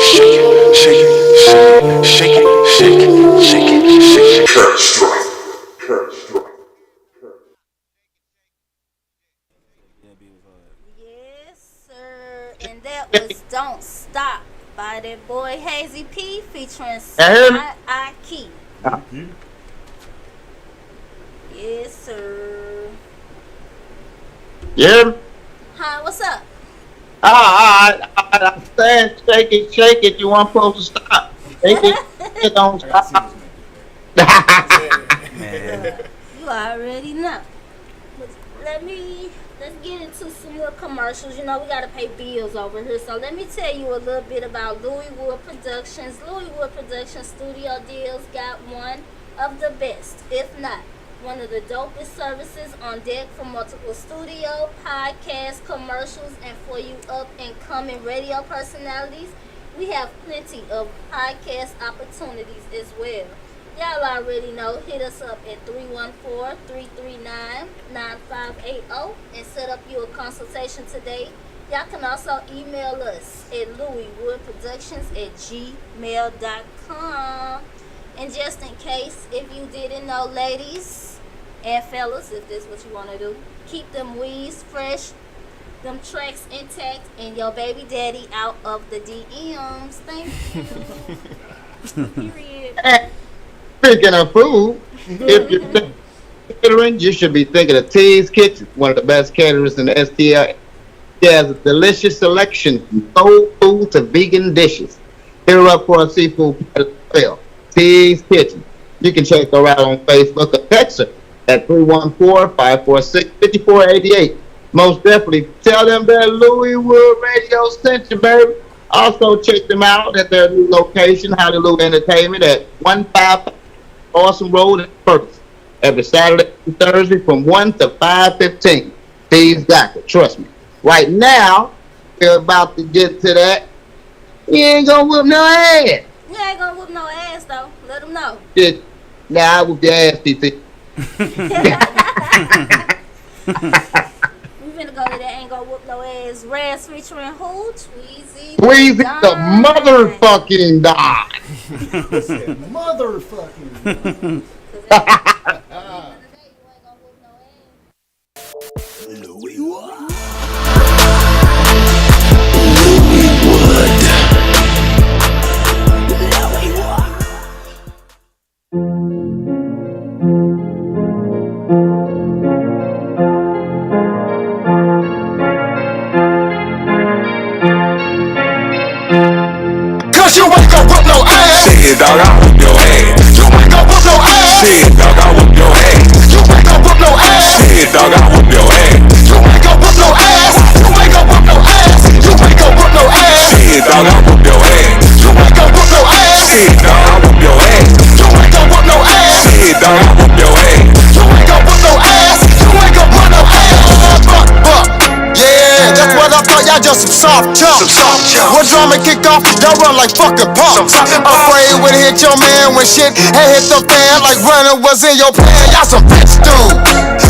it, shake it, shake it, shake it, shake it, shake it, shake it. Curse strike, curse strike. Yes, sir. And that was Don't Stop by that boy Hazy P featuring I Key. Yes, sir. Yeah. Hi, what's up? I'm saying shake it. You weren't supposed to stop. Shake it, don't stop. You already know. Let's get into some more commercials. You know, we gotta pay bills over here. So let me tell you a little bit about Louis Wood Productions. Louis Wood Productions studio deals got one of the best, if not one of the dopest services on deck for multiple studio, podcast, commercials, and for you up and coming radio personalities. We have plenty of podcast opportunities as well. Y'all already know, hit us up at 314-339-9580 and set up you a consultation today. Y'all can also email us at louiswoodproductions@gmail.com. And just in case, if you didn't know, ladies and fellas, if that's what you want to do, keep them weaves fresh, them tracks intact, and your baby daddy out of the DMs. Thank you. Period. Speaking of food, if you're catering, you should be thinking of T's Kitchen, one of the best caterers in the STL. He has a delicious selection from soul food to vegan dishes. Hit her up for a seafood as well. T's Kitchen. You can check her out on Facebook or text her at 314-546-5488. Most definitely tell them that Louis Wood Radio sent you, baby. Also check them out at their new location, Hallelujah Entertainment, at 155 Awesome Road in Perkins. Every Saturday and Thursday from 1 to 5:15. Steve's got it, trust me. Right now, we're about to get to that. You ain't gonna whoop no ass. You ain't gonna whoop no ass, though. Let them know. Nah, I whoop your ass, TT. We finna go to that Ain't Gonna Whoop No Ass. Raz featuring who? Tweezy. Tweezy the motherfucking dog. Motherfucking. Louis Wood. Louis Wood. Cause you ain't gon' whoop no ass. Shit, dog, I whoop your ass. You ain't gon' whoop no ass. Shit, dog, I whoop your ass. You ain't gon' whoop no ass. Shit, dog, I some soft chumps. When drama kick off, y'all run like fucking punks. Afraid when it hit your man when shit had hit the fan like running was in your plan. Y'all some bitch dude.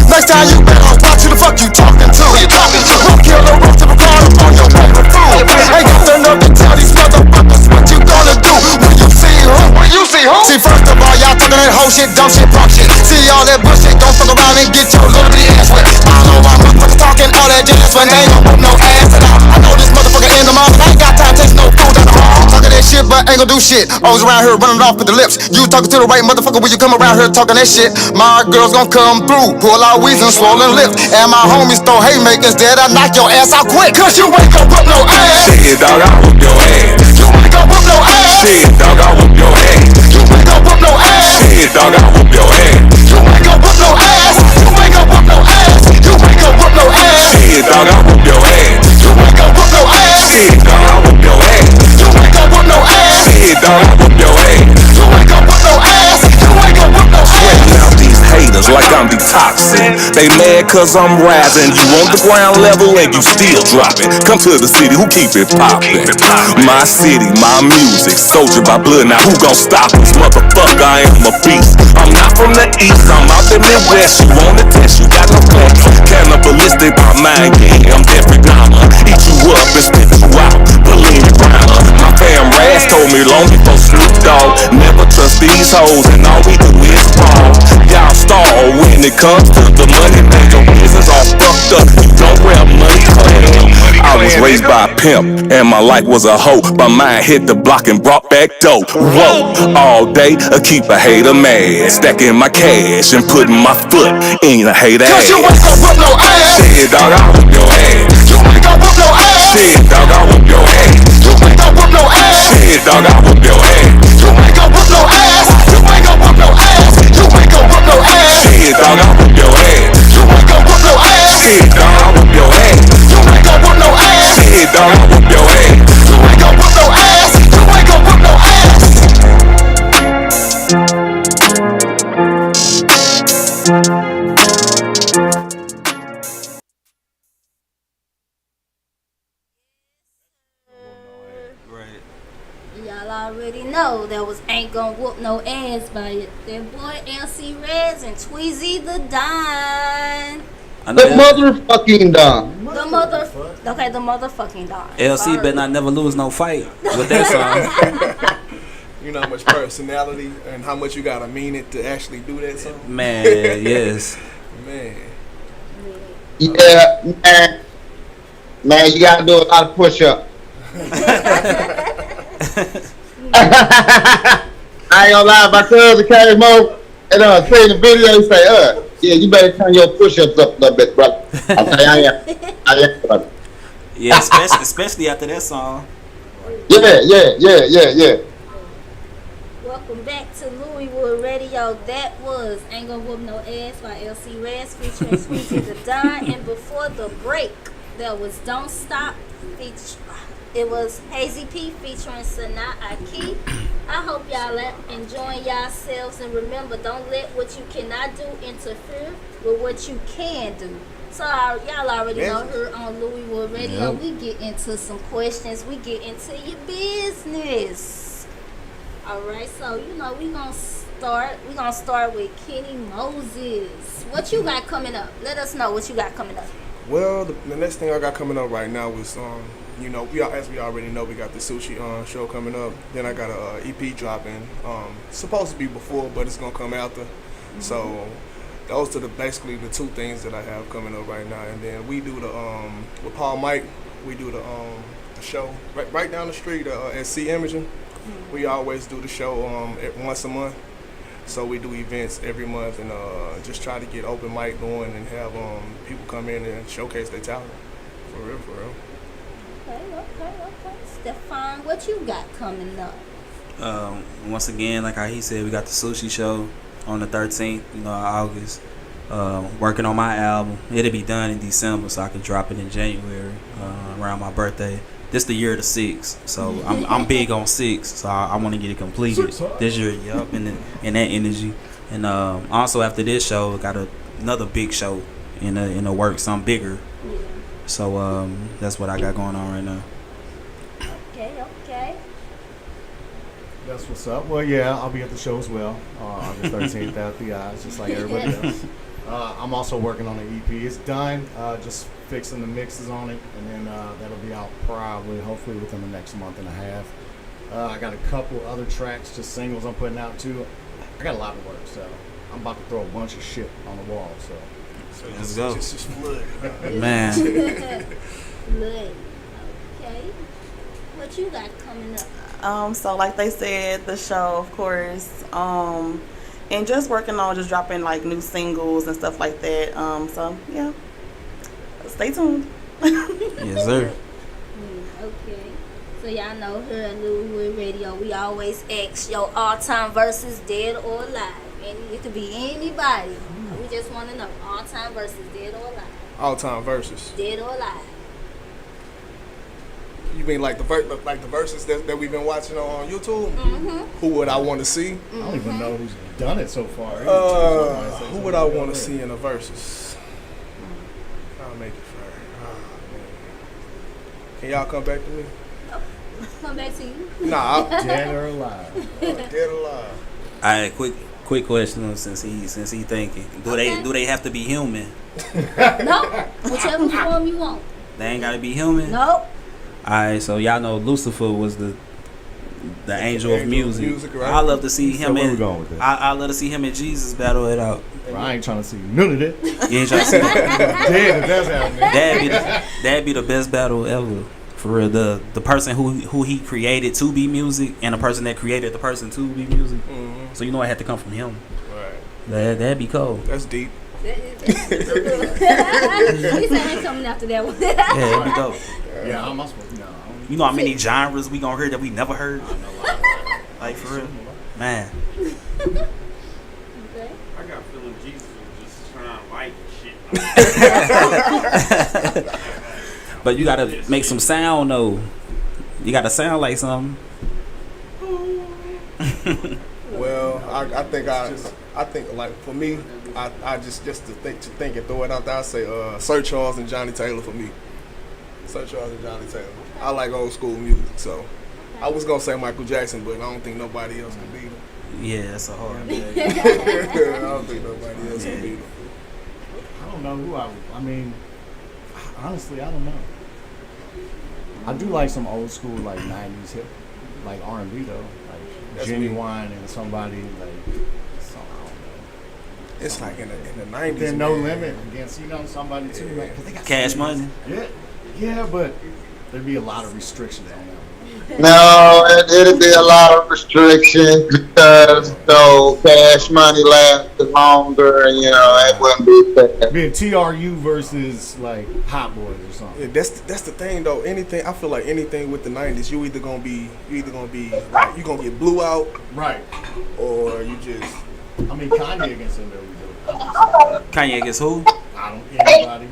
Next time you better watch who the fuck you talking to. Won't kill the road to the car on your favorite food. Ain't got the nerve to tell these motherfuckers what you gonna do when you see who. See, first of all, y'all talking that whole shit, dumb shit, punk shit. See all that bullshit, don't fuck around and get your little bitty ass wet. I know why motherfuckers talking all that jazz when they ain't gon' put no ass at all. I know this motherfucker in the mall, I ain't got time to taste no food at the hall. Talking that shit, but ain't gon' do shit. Always around here running off with the lips. You talking to the right motherfucker when you come around here talking that shit. My girls gon' come through, pull out weeds and swollen lips. And my homies throw haymakers dead, I knock your ass out quick. Cause you ain't gon' whoop no ass. Shit, dog, I whoop your ass. You ain't gon' whoop no ass. Shit, dog, I whoop your ass. You ain't gon' whoop no ass. Shit, dog, I whoop your ass. You ain't gon' whoop no ass. You ain't gon' whoop no ass. You ain't gon' whoop no ass. Shit, dog, I whoop your ass. You ain't gon' whoop no ass. Shit, dog, I whoop your ass. You ain't gon' whoop no ass. Shit, dog, I whoop your ass. You ain't gon' whoop no ass. You ain't gon' whoop no ass. Sweating out these haters like I'm detoxing. They mad cause I'm rising. You on the ground level and you still dropping. Come to the city, who keep it poppin'? My city, my music, soldier by blood. Now who gon' stop us? Motherfucker, I am a beast. I'm not from the east, I'm out the Midwest. You wanna test, you got no flex. Cannibalistic by mind, yeah, I'm Jeffrey Dahmer. Eat you up and spit you out. Believe me, Browner. My fam Raz told me long before Snoop Dogg. Never trust these hoes and all we do is fall. Y'all stall when it comes to the money, man. Your business all fucked up. You don't grab money clan. I was raised by a pimp and my life was a hoe. My mind hit the block and brought back dope. Whoa, all day I keep a hater mad. Stacking my cash and putting my foot in a hater ass. Cause you ain't gon' whoop no ass. Shit, dog, I whoop your ass. You ain't gon' whoop no ass. Shit, dog, I whoop your ass. You ain't gon' whoop no ass. Shit, dog, I whoop your ass. You ain't gon' whoop no ass. You ain't gon' whoop no ass. You ain't gon' whoop no ass. Shit, dog, I whoop your ass. You ain't gon' whoop no ass. Shit, dog, I whoop your ass. You ain't gon' whoop no ass. Shit, dog, I whoop your ass. You ain't gon' whoop no ass. You ain't gon' whoop no ass. Y'all already know that was Ain't Gon' Whoop No Ass by that boy LC Reds and Tweezy the Don. The motherfucking Don. The motherfucking Don. LC better not never lose no fight with that song. You know how much personality and how much you gotta mean it to actually do that song? Man, yes. Man. Yeah, man, you gotta do a lot of push-up. I ain't gonna lie, my cousin came over and seen the video. He say, yeah, you better turn your push-ups up a little bit, brother. I say, I am, brother. Yeah, especially after that song. Yeah. Welcome back to Louisville Radio. That was Ain't Gon' Whoop No Ass by LC Reds featuring Sweetie the Don. And before the break, there was Don't Stop. It was Hazy P featuring Sanaa Aki. I hope y'all enjoying yourselves, and remember, don't let what you cannot do interfere with what you can do. So y'all already know here on Louisville Radio, we get into some questions. We get into your business. All right, so we gonna start with Kenny Moses. What you got coming up? Let us know what you got coming up. Well, the next thing I got coming up right now is as we already know, we got the sushi show coming up. Then I got a EP dropping. Supposed to be before, but it's gonna come after. Mm-hmm. So those are basically the two things that I have coming up right now. And then we do the with Paul Mike, we do the show right down the street at C Imaging. Mm-hmm. We always do the show once a month. So we do events every month and just try to get open mic going and have people come in and showcase their talent. For real. Okay. Steffine, what you got coming up? Once again, like how he said, we got the sushi show on the 13th, August. Working on my album. It'll be done in December, so I can drop it in January around my birthday. This the year of the 6, so I'm big on 6, so I want to get it completed this year. Yup, and that energy. And also after this show, I got another big show in the works, something bigger. So that's what I got going on right now. Okay. That's what's up. Well, yeah, I'll be at the show as well. August 13th at the Eyes, just like everybody else. I'm also working on an EP. It's done. Just fixing the mixes on it, and then that'll be out hopefully within the next month and a half. I got a couple other tracks, just singles I'm putting out too. I got a lot of work, so I'm about to throw a bunch of shit on the wall. So let's go. Just flood. Man. Flood. Okay. What you got coming up? So like they said, the show, of course, and just working on just dropping like new singles and stuff like that. So yeah, stay tuned. Yes, sir. Okay. So y'all know here at Louiswood Radio, we always ask your all-time verses, dead or alive. And it could be anybody. We just want to know all-time verses, dead or alive. All-time verses. Dead or alive. You mean like the verses that we've been watching on YouTube? Mm-hmm. Who would I want to see? I don't even know who's done it so far. Who would I want to see in the verses? I'll make it fair. Can y'all come back to me? Come back to you. Nah. Dead or alive. Dead or alive. All right, quick question since he thinking. Do they have to be human? No. Whichever form you want. They ain't gotta be human. Nope. Alright, so y'all know Lucifer was the angel of music. Right? I love to see him where we in. going with this? I love to see him and Jesus battle it out. Bro, I ain't trying to see none of that. You ain't trying to see that? Dead if that's happening. That'd be the best battle ever. For real, the person who he created to be music and the person that created the person to be music. Mm-hmm. So you know it had to come from him. Right. That'd be cold. That's deep. We said ain't coming after that one. Yeah, it'd be dope. Yeah, I'm supposed to know. You know how many genres we gonna hear that we never heard? Like for real, man. Okay. I got a feeling Jesus was just trying to like shit. But you gotta make some sound though. You gotta sound like something. Well, I think like for me, I just to think and throw it out there, I say Sir Charles and Johnny Taylor for me. Sir Charles and Johnny Taylor. I like old school music, so I was gonna say Michael Jackson, but I don't think nobody else can beat him. Yeah, that's a hard. I don't think nobody else can beat him. I don't know who I mean, honestly, I don't know. I do like some old school like 90s hip, like R&B though, like That's Genuine and somebody like. So, I don't know. It's like in the 90s. Then No Limit against somebody too. Yeah. Like, 'cause they got Cash some- Money. Yeah, but there'd be a lot of restrictions on that. No, it'd be a lot of restrictions because Cash Money lasted longer, and it wouldn't be fair. Being TRU versus like Hot Boys or something. Yeah, that's the thing though. I feel like anything with the 90s, you either gonna be like you gonna get blew out, right? Or you just. I mean, Kanye against him though. Kanye against who? I don't anybody.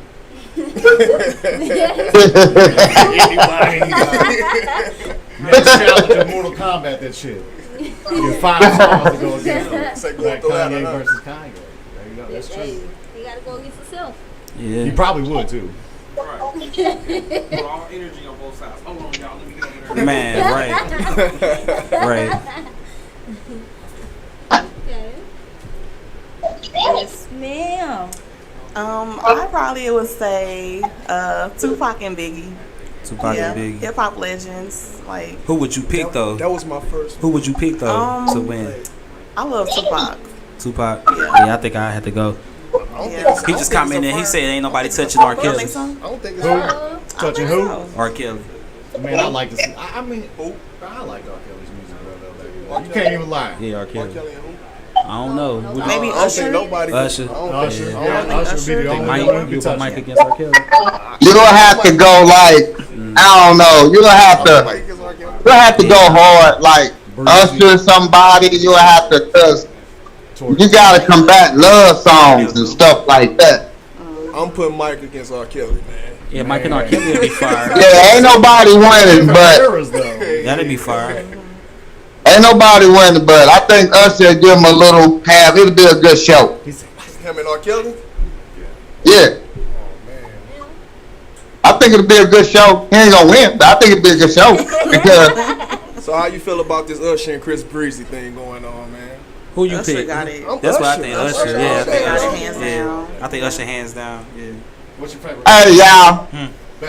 Next challenge in Mortal Kombat, that shit. You get 5 stars to go against him. Like Kanye versus Kanye. There you go. That's true. You gotta go against yourself. Yeah. You probably would too. Right. Put all energy on both sides. Hold on, y'all. Let me get over there. Man, right. Right. Okay. Yes, ma'am. I probably would say Tupac and Biggie. Tupac and Biggie. Hip hop legends. Like, who would you pick though? That was my first. Who would you pick though to win? I love Tupac. Tupac. Yeah, I think I had to go. He just commented. He said ain't nobody touching R. Kelly. I don't think it's touching who? R. Kelly. Man, I like to see. I mean, I like R. Kelly's music, bro. You can't even lie. Yeah, R. Kelly. I don't know. Maybe Usher. Usher. Usher would be the only one who touch Mike against R. Kelly. You don't have to go like I don't know. You don't have to go hard like Usher somebody. You have to cause you gotta combat love songs and stuff like that. I'm putting Mike against R. Kelly, man. Yeah, Mike and R. Kelly would be fire. Yeah, ain't nobody winning, but That'd be fire. ain't nobody winning. But I think Usher give him a little half. It'll be a good show. Him and R. Kelly? Yeah. I think it'll be a good show. He ain't gonna win, but I think it'll be a good show because. So how you feel about this Usher and Chris Breezy thing going on, man? Who you Usher pick? got it. That's what I think. Usher. Yeah, I think got it Usher. hands Yeah. down. I think Usher hands down. Yeah. What's your favorite? Hey y'all,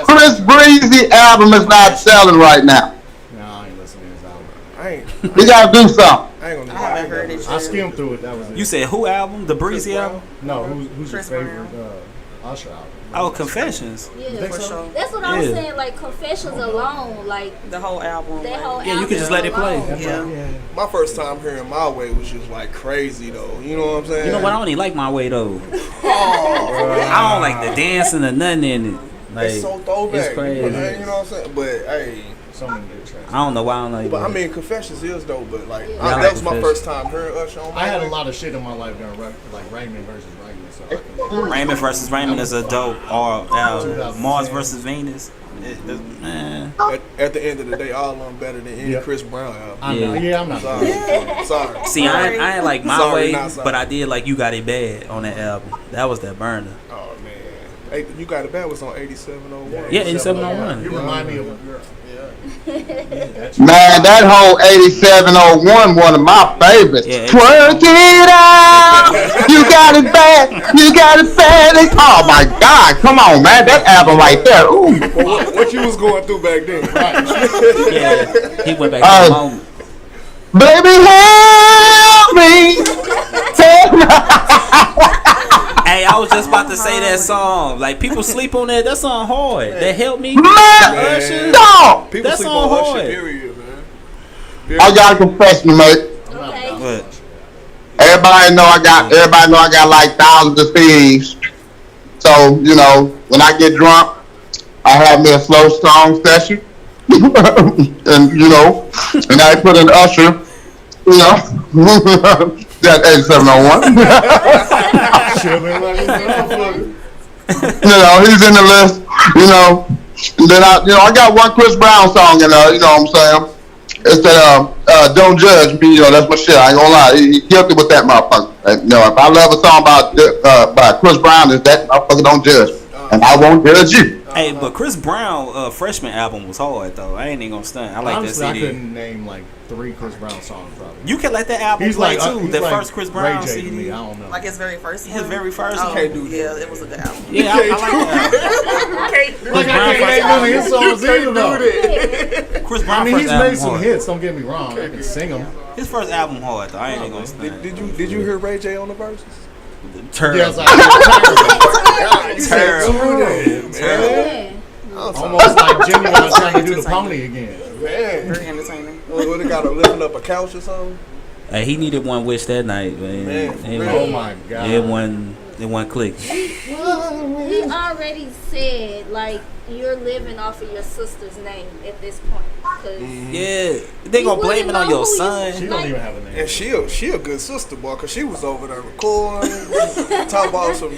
Chris Breezy album is not selling right now. No, I ain't listening to his album. I ain't. We gotta do something. I ain't gonna. I haven't heard it I yet. skimmed through it. That was it. You said who album? The Breezy album? No, who's your Chris favorite Usher album? Oh, Confessions. Yeah, For sure. that's what I was Yeah. saying. Like Confessions alone, like The whole album. that like- whole Yeah, you can just let it play. alone. Yeah. My first time hearing My Way was just like crazy though. You know what I'm saying? You know what? I don't even like My Way though. I don't like the dancing or nothing in it. Like, It's so throwback. it's crazy. You know what I'm saying? But hey, So many good tracks. I don't know why I don't like but I that. mean Confessions is dope. But like I that like was my Confessions. first time hearing Usher on My I had Way. a lot of shit in my life during like Raymond versus Raymond, so I can. Raymond versus Raymond is a dope. Or Mars versus Venus. Man. At the end of the day, all of them better than any Yeah. Chris Brown album. I'm not, yeah, I'm not. Sorry. See, I ain't like My Sorry, Way, not sorry. but I did like You Got It Bad on that album. That was that burner. Oh man, hey, You Got It Bad was on 8701. Yeah, 8701. You remind me of a girl. Man, that whole 8701 one of my favorites. Yeah, Twerk it out, you got it bad, you got it bad. Oh my God, come on, man, that album right there. Ooh. What you was going through back then? Yeah, he went back to the moment. Baby, help me. Hey, I was just about to say that song. Like, people sleep on that. That song hard. That helped me. Man, Usher. dog. People That sleep song on Usher, hard. period, man. I got a confession, mate. Okay. What? Everybody know I got like thousands of thieves. So, you know, when I get drunk, I have me a slow song session. And, you know, and I put an Usher, you know, that 8701. You know, he's in the list, you know. And then I got one Chris Brown song, and you know what I'm saying? It's that Don't Judge Me, you know, that's my shit. I ain't gonna lie. He guilty with that motherfucker. You know, if I love a song by Chris Brown, it's that motherfucker Don't Judge Me. And I won't judge you. Hey, but Chris Brown freshman album was hard though. I ain't even gonna stunt. I like Honestly, that I CD. couldn't name like 3 Chris Brown songs probably. You can let that album He's play like too. he's The like first Chris Brown Ray J to CD. me, I don't know. Like his very first one? His very first. Oh, one. can't do that. Yeah, it was a good album. Yeah, I like that. Like I can't name none of his songs either though. Chris Brown I mean, first he's album made some hard. hits. Don't get me wrong. I can sing them. His first album hard though. I ain't even gonna stunt. Did you hear Ray J on the verses? Terrible. Yes, I Terrible. almost like Genuine trying to do the pony again. Man, Very entertaining. what they got him lifting up a couch or something? Hey, he needed one wish that night, man. Oh my God. It wasn't click. He already said like you're living off of your sister's name at this point. 'Cause Yeah, they gonna blame it on your son. She don't even have a name. And she a good sister, boy, cause she was over there recording, talking about some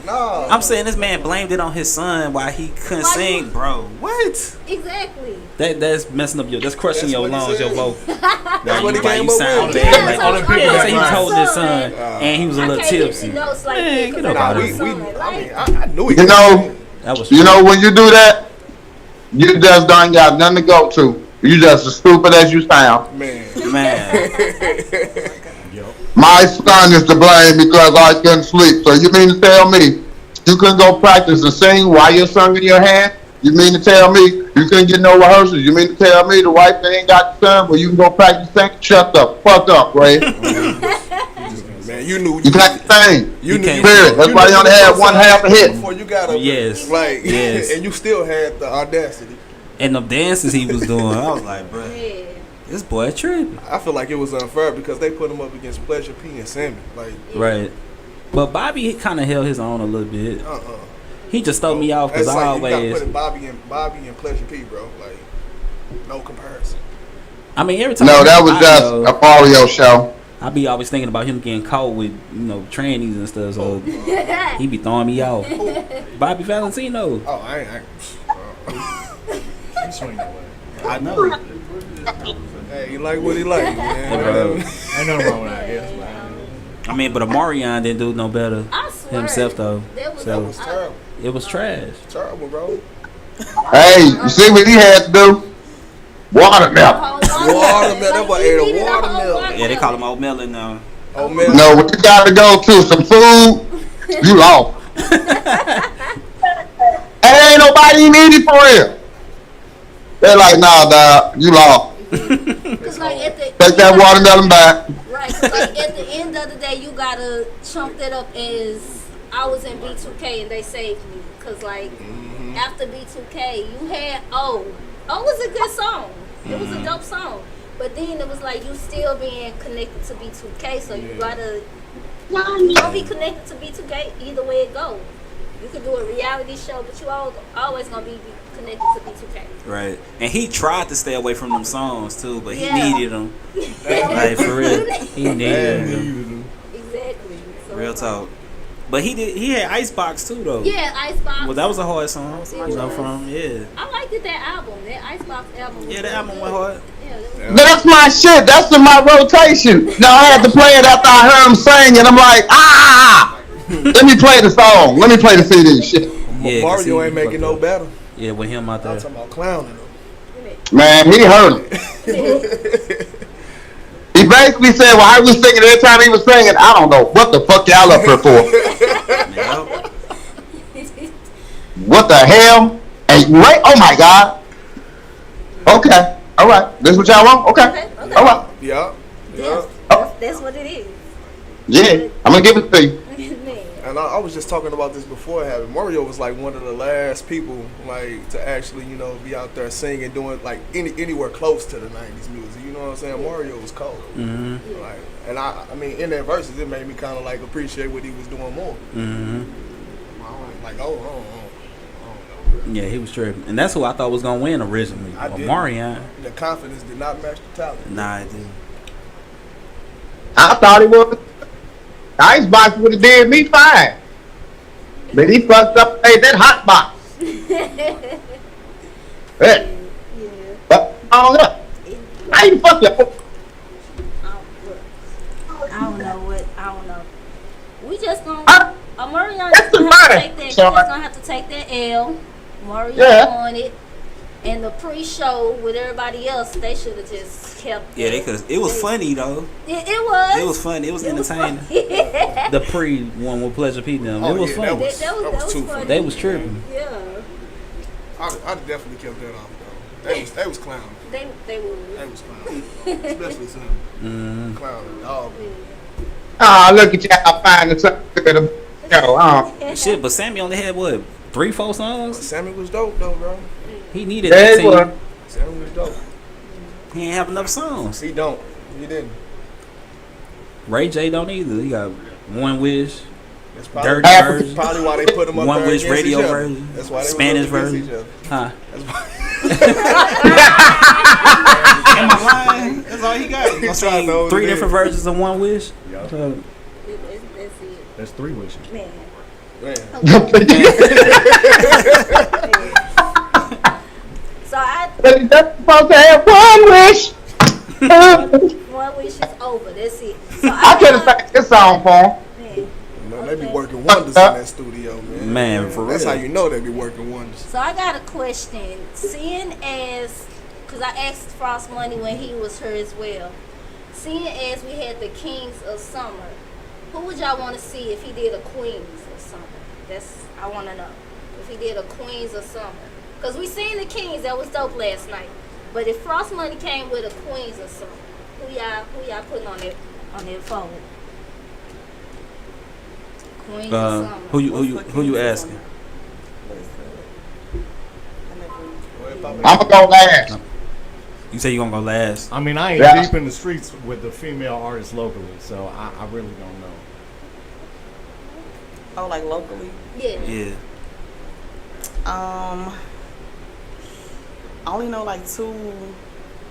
no. I'm saying this man blamed it on his son while he couldn't Like sing, bro. What? Exactly. That's messing up that's crushing That's your what he lungs, your said. vocal. That's what he Why came you up sound with. bad. Yeah, Like, so I'm yeah, so he like, told my his son, son, and he was a I little can't get tipsy. the notes like Man, that get 'cause up I out got of a here. son. I knew he You know, That was you know when you do that, you just don't got nothing to go to. You just as stupid as you sound. man. My son is to blame because I couldn't sleep. So you mean to tell me you couldn't go practice and sing while your son in your hand? You mean to tell me you couldn't get no rehearsals? You mean to tell me the wife ain't got the son, but you can go practice singing? Shut the fuck up, Ray. Man, you knew You can't sing. You knew Period. That's why you only had one half a hit. before you got up. Yes. Like Yes. and you still had the audacity. And the dances he was doing, I was like, bro, Yeah. this boy tripping. I feel like it was unfair because they put him up against Pleasure P and Sammy. Like Right. But Bobby kind of held his own a little bit. He just threw me off because that's I like you always. gotta put Bobby and Pleasure P, bro. Like no comparison. I mean, every time. No, that was I just know, a Mario show. I be always thinking about him getting caught with trannies and stuff. So he be throwing me off. Bobby Valentino. Oh, I ain't. You swing that way. I know. Hey, he like what he like, man. Yeah, bro. Ain't nothing wrong with that, I guess. I mean, but Amarion didn't do no better I swear. himself though. That was So That was terrible. it was trash. Terrible, bro. Hey, you see what he had to do? Watermelon. Watermelon. That boy ate a watermelon. Yeah, they call him old melon now. Oh man. No, what you gotta go to some food. You lost. And ain't nobody needed for real. They're like, nah, dog, you lost. Cause like Take that watermelon back. Right, cause like at the end of the day, you gotta chunk that up as I was in B2K and they saved me. Cause like after B2K, you had O was a good song. It was a dope song. But then it was like you still being connected to B2K, so you gotta be connected to B2K either way it go. You could do a reality show, but you always gonna be connected to B2K. Right, and he tried to stay away from them songs too, but he needed them. Like for real, he needed them. Exactly. So Real talk. But he had Icebox too though. Yeah, Icebox. Well, that was a hard song. You know, from I liked that album. That Icebox album. Yeah, the album went hard. That's my shit. That's in my rotation. Now I had to play it after I heard him sing, and I'm like, let me play the song. Let me play the CD shit. Yeah, Mario ain't making no better. Yeah, with him out there. I'm talking about clowning him. Man, he heard it. He basically said, well, I was singing every time he was singing, I don't know what the fuck y'all up here for. What the hell? Hey, wait, oh my God. Okay, all right. This what y'all want? Okay, all right. Yeah. That's what it is. Yeah, I'm gonna give it to you. And I was just talking about this before. Mario was like one of the last people like to actually, be out there singing, doing like anywhere close to the '90s music. You know what I'm saying? Mario was cold. Mm-hmm. Like, and I mean, in that verses, it made me kind of like appreciate what he was doing more. Mm-hmm. Like, Yeah, he was tripping, and that's who I thought was gonna win originally. Marion. The confidence did not match the talent. Nah, it didn't. I thought he was. Icebox would have did me fine. But he fucked up and made that hot box. Yeah. But all up. I ain't fucked up. I don't know. We just gonna Marion just gonna have to take that L. Marion on it. And the pre-show with everybody else, they should have just kept. Yeah, it was funny though. It was. It was funny. It was entertaining. The pre one with Pleasure P them. It was funny. That was too funny. They was tripping. Yeah. I'd definitely kept that off though. They was clowning. They were. They was clowning. Especially some clowning dog. Look at y'all finding something to Shit, but Sammy only had what 3-4 songs. Sammy was dope though, bro. He needed 18. Sammy was dope. He ain't have enough songs. He didn't. Ray J don't either. He got One Wish. That's Dirty version. Probably why they put him up One there Wish against radio each other. version. That's why they Spanish put him up version. against each Huh? That's why. Am I lying? That's all he got. He sing 3 different versions of One Wish. Yep. That's it. That's 3 wishes. Man. So But that's supposed to have one wish. One wish is over. That's it. So I could have sang this song for him. Man, they be working wonders in that studio, man. Man, for real. That's how you know they be working wonders. So I got a question. Seeing as, because I asked Frost Money when he was here as well. Seeing as we had the Kings of Summer, who would y'all want to see if he did a Queens of Summer? I want to know. If he did a Queens of Summer. Because we seen the Kings, that was dope last night. But if Frost Money came with a Queens of Summer, who y'all putting on their phone? Queens of Summer. Who you asking? I'm gonna go last. You say you gonna go last? I mean, I ain't deep in the streets with the female artists locally, so I really don't know. Oh, like locally? Yeah. I only know like 2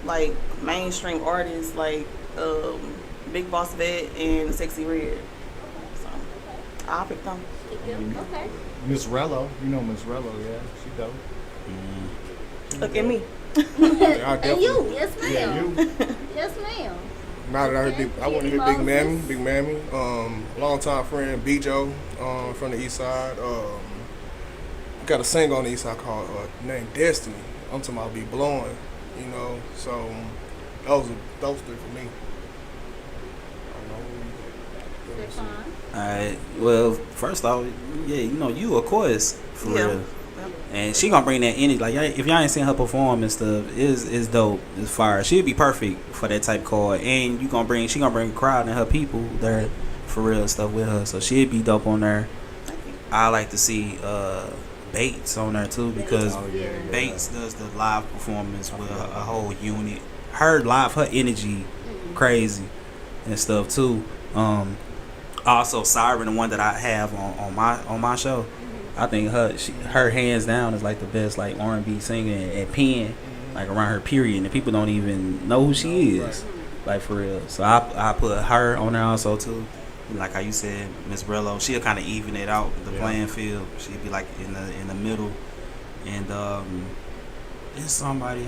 like mainstream artists, like Big Boss Vet and Sexy Red. So I'll pick them. Okay. Miss Rello, you know Miss Rello, yeah, she dope. Look at me. And you, yes ma'am. Yeah, you. Yes ma'am. Now that I heard I want to hear Big Mammy, longtime friend Bijo from the East Side. got a single on the east side called named Destiny. I'm talking about be blowing, you know. So those three for me. Alright, well, first off, yeah, you know, you of course, for real. And she gonna bring that energy. Like, if y'all ain't seen her perform and stuff, is dope. It's fire. She'd be perfect for that type of card. And she gonna bring a crowd and her people there for real stuff with her. So she'd be dope on there. I like to see Bates on there too, because Bates does the live performance with a whole unit. Her energy, crazy and stuff too. Also, Siren, the one that I have on my show, I think her hands down is like the best like R&B singer and pen like around her period, and people don't even know who she is, like for real. So I put her on there also too. Like how you said, Miss Brello, she'll kind of even it out the playing field. She'd be like in the middle, and there's somebody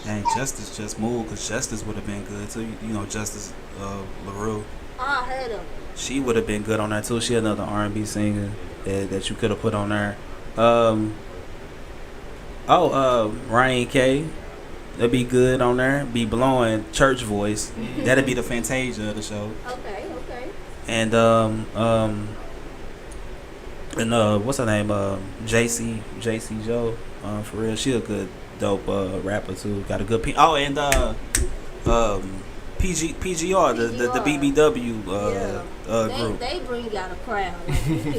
dang, Justice just moved, because Justice would have been good too. You know, Justice LaRue. I heard him. She would have been good on there too. She another R&B singer that you could have put on there. Ryan K. That'd be good on there. Be blowing church voice. That'd be the Fantasia of the show. Okay. And what's her name? JC Joe. For real, she a good dope rapper too. Got a good PGR, the BBW group. They bring out a crowd. Like, you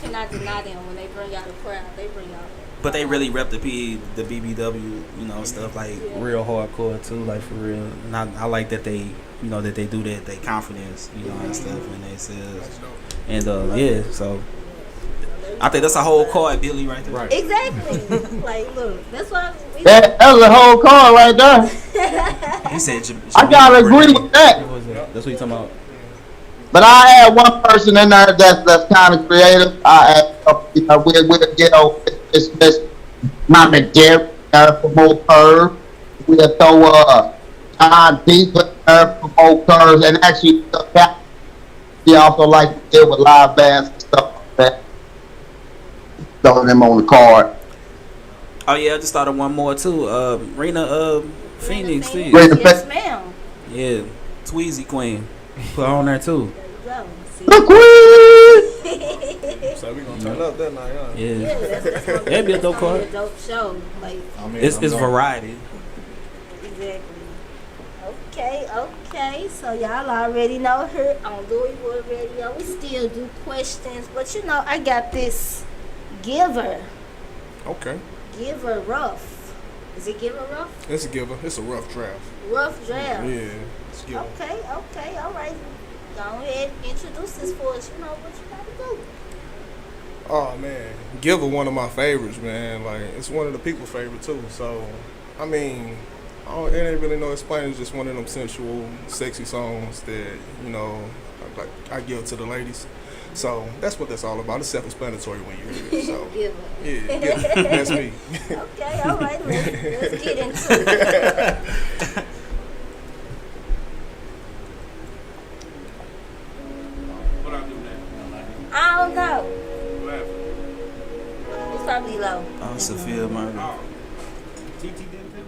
cannot deny them when they bring out a crowd. They bring out. But they really rep the BBW, you know, stuff like real hardcore too, like for real. And I like that they, you know, that they do that, they confidence, you know, and stuff when they says. And so I think that's a whole card, Billy, right there. Right. Exactly. Like, look, that's why that was a whole card right there. He said, I gotta agree with that. That's what you talking about. But I had one person in there that's kind of creative. I add, it's just Mama Jerry promote her. We'll throw John Deep promote curves, and actually he also like to deal with live bands and stuff like that. Throwing them on the card. Oh yeah, I just thought of one more too. Rena Phoenix. Yes, ma'am. Yeah, Tweezy Queen. Put her on there too. The Queen. So we gonna turn up that night, huh? Yeah, that'd be a dope card. A dope show. Like, it's variety. Exactly. Okay. So y'all already know her on Louisville Radio. We still do questions, but you know I got this. Giver. Okay. Giver rough. Is it Giver rough? It's a Giver. It's a rough draft. Rough draft. Yeah. It's Giver. Okay. All right. Go ahead, introduce this for us. You know what you gotta do. Oh man, Giver, one of my favorites, man. Like it's one of the people's favorite too. So, I mean, it ain't really no explaining. It's just one of them sensual, sexy songs that like I give to the ladies. So that's what that's all about. It's self-explanatory when you hear it. So yeah, that's me. Okay, all right. Let's get into it. What I do now? I don't know. It's probably low. Oh, Sophia Murder. Oh. TT didn't do?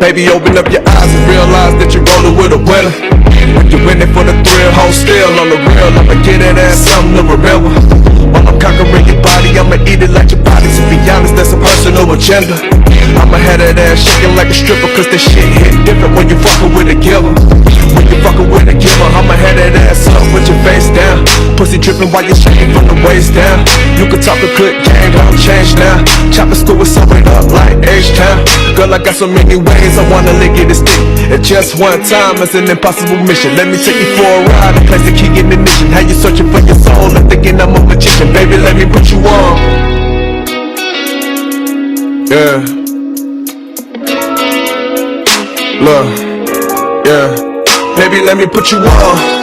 Baby, open up your eyes and realize that you're rolling with a winner. When you're in it for the thrill, hold still on the real. I'ma get it as something to remember. While I'm conquering your body, I'ma eat it like your body. To be honest, that's a personal agenda. I'ma have that ass shaking like a stripper, cause this shit hit different when you fucking with a giver. When you fucking with a giver, I'ma have that ass up with your face down. Pussy dripping while you're shaking from the waist down. You can talk a good game, but I'm changed now. Chopper school is sewing up like H-Town. Girl, I got so many ways I wanna lick it and stick. At just one time, it's an impossible mission. Let me take you for a ride and place the key in ignition. How you searching for your soul and thinking I'm a magician. Baby, let me put you on. Yeah. Look. Yeah. Baby, let me put you on.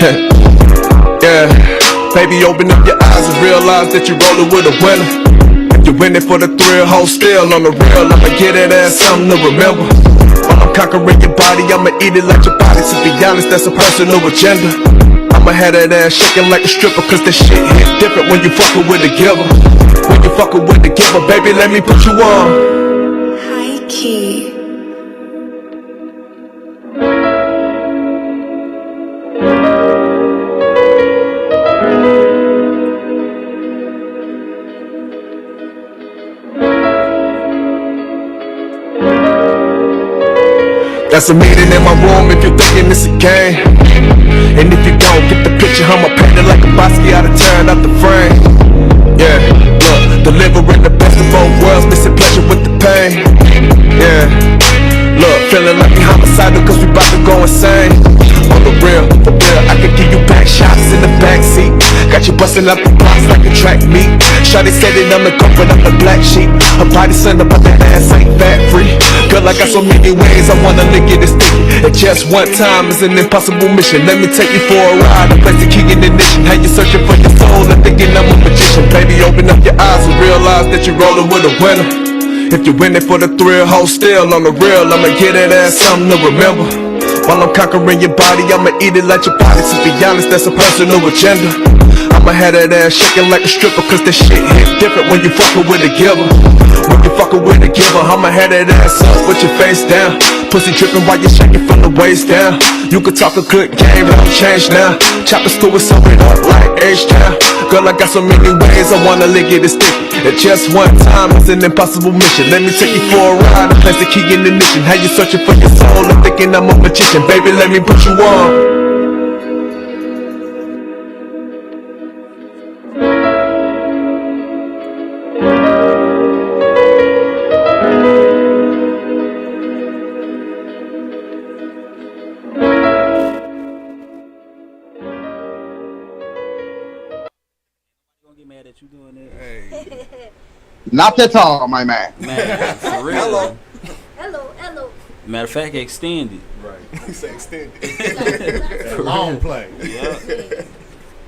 Yeah, baby, open up your eyes and realize that you're rolling with a winner. You're in it for the thrill, hold still on the real. I'ma get it as something to remember. While I'm conquering your body, I'ma eat it like your body. To be honest, that's a personal agenda. I'ma have that ass shaking like a stripper, cause the shit hit different when you fucking with a giver. When you fucking with the giver, baby, let me put you on. High key. That's a meeting in my room if you're thinking it's a game. And if you don't get the picture, I'ma paint it like a Bosky out of turn out the frame. Yeah, look, delivering the best of both worlds, missing pleasure with the pain. Yeah, look, feeling like we homicidal cause we bout to go insane. On the real, for real, I can give you back shots in the backseat. Got you busting up the blocks like a track meet. Shawty said that I'm the comfort of the black sheep. Her body send up, but that ass ain't fat free. Girl, I got so many ways I wanna lick it and stick it. And just one time is an impossible mission. Let me take you for a ride and place the key in ignition. How you searching for your soul and thinking I'm a magician. Baby, open up your eyes and realize that you're rolling with a winner. If you're in it for the thrill, hold still on the real. I'ma get it as something to remember. While I'm conquering your body, I'ma eat it like your body. To be honest, that's a personal agenda. I'ma have that ass shaking like a stripper, cause the shit hit different when you fucking with a giver. When you fucking with a giver, I'ma have that ass up with your face down. Pussy dripping while you're shaking from the waist down. You could talk a good game, but don't change now. Choppers through it, sew it up like H-Town. Girl, I got so many ways I wanna lick it and stick it. And just one time, it's an impossible mission. Let me take you for a ride and place the key in ignition. How you searching for your soul and thinking I'm a magician. Baby, let me put you on. Not at all, my man. Man, for real. Hello. Hello. Matter of fact, extended. Right. He said extended. Long play. Yeah.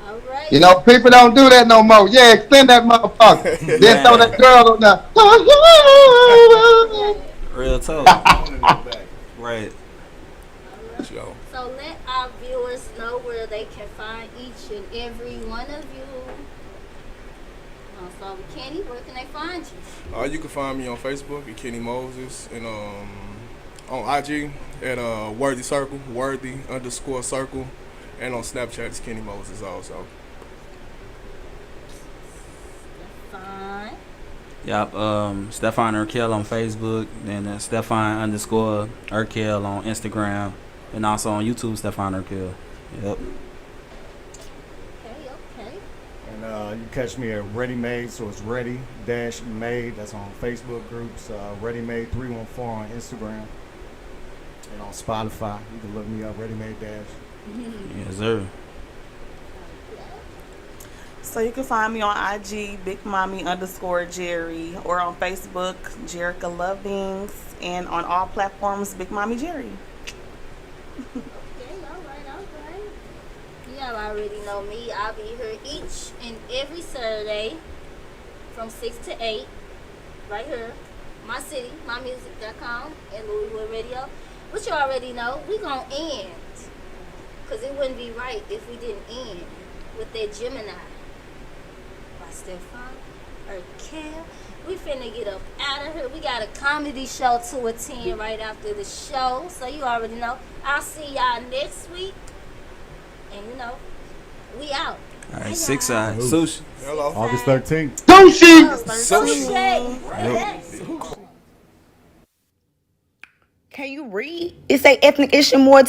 All right. You know, people don't do that no more. Yeah, extend that motherfucker. Then throw that girl on the. Real talk. Right. So let our viewers know where they can find each and every one of you. So Kenny, where can they find you? You can find me on Facebook at Kenny Moses, and on IG at Worthy Circle, Worthy_circle, and on Snapchat it's Kenny Moses also. Fine. Yep, Steffine Urkell on Facebook, and Steffine _Urkell on Instagram, and also on YouTube, Steffine Urkell. Yep. Okay. And you catch me at Ready Made, so it's Ready-Made. That's on Facebook groups. Ready Made 314 on Instagram, and on Spotify. You can look me up, Ready Made Dash. Yes, sir. So you can find me on IG, BigMommy_Jerry, or on Facebook, Jerica Lovings, and on all platforms, Big Mommy Jerry. Y'all already know me. I'll be here each and every Saturday from 6 to 8, right here, my city, mymusic.com, and Louisville Radio. But you already know, we gonna end, because it wouldn't be right if we didn't end with that Gemini by Steffine Urkell. We finna get up out of here. We got a comedy show to attend right after the show, so you already know. I'll see y'all next week. And you know, we out. All right, 6 eyes. Sushi. Hello. August 13th. Sushi. Can you read? It's a ethnic issue more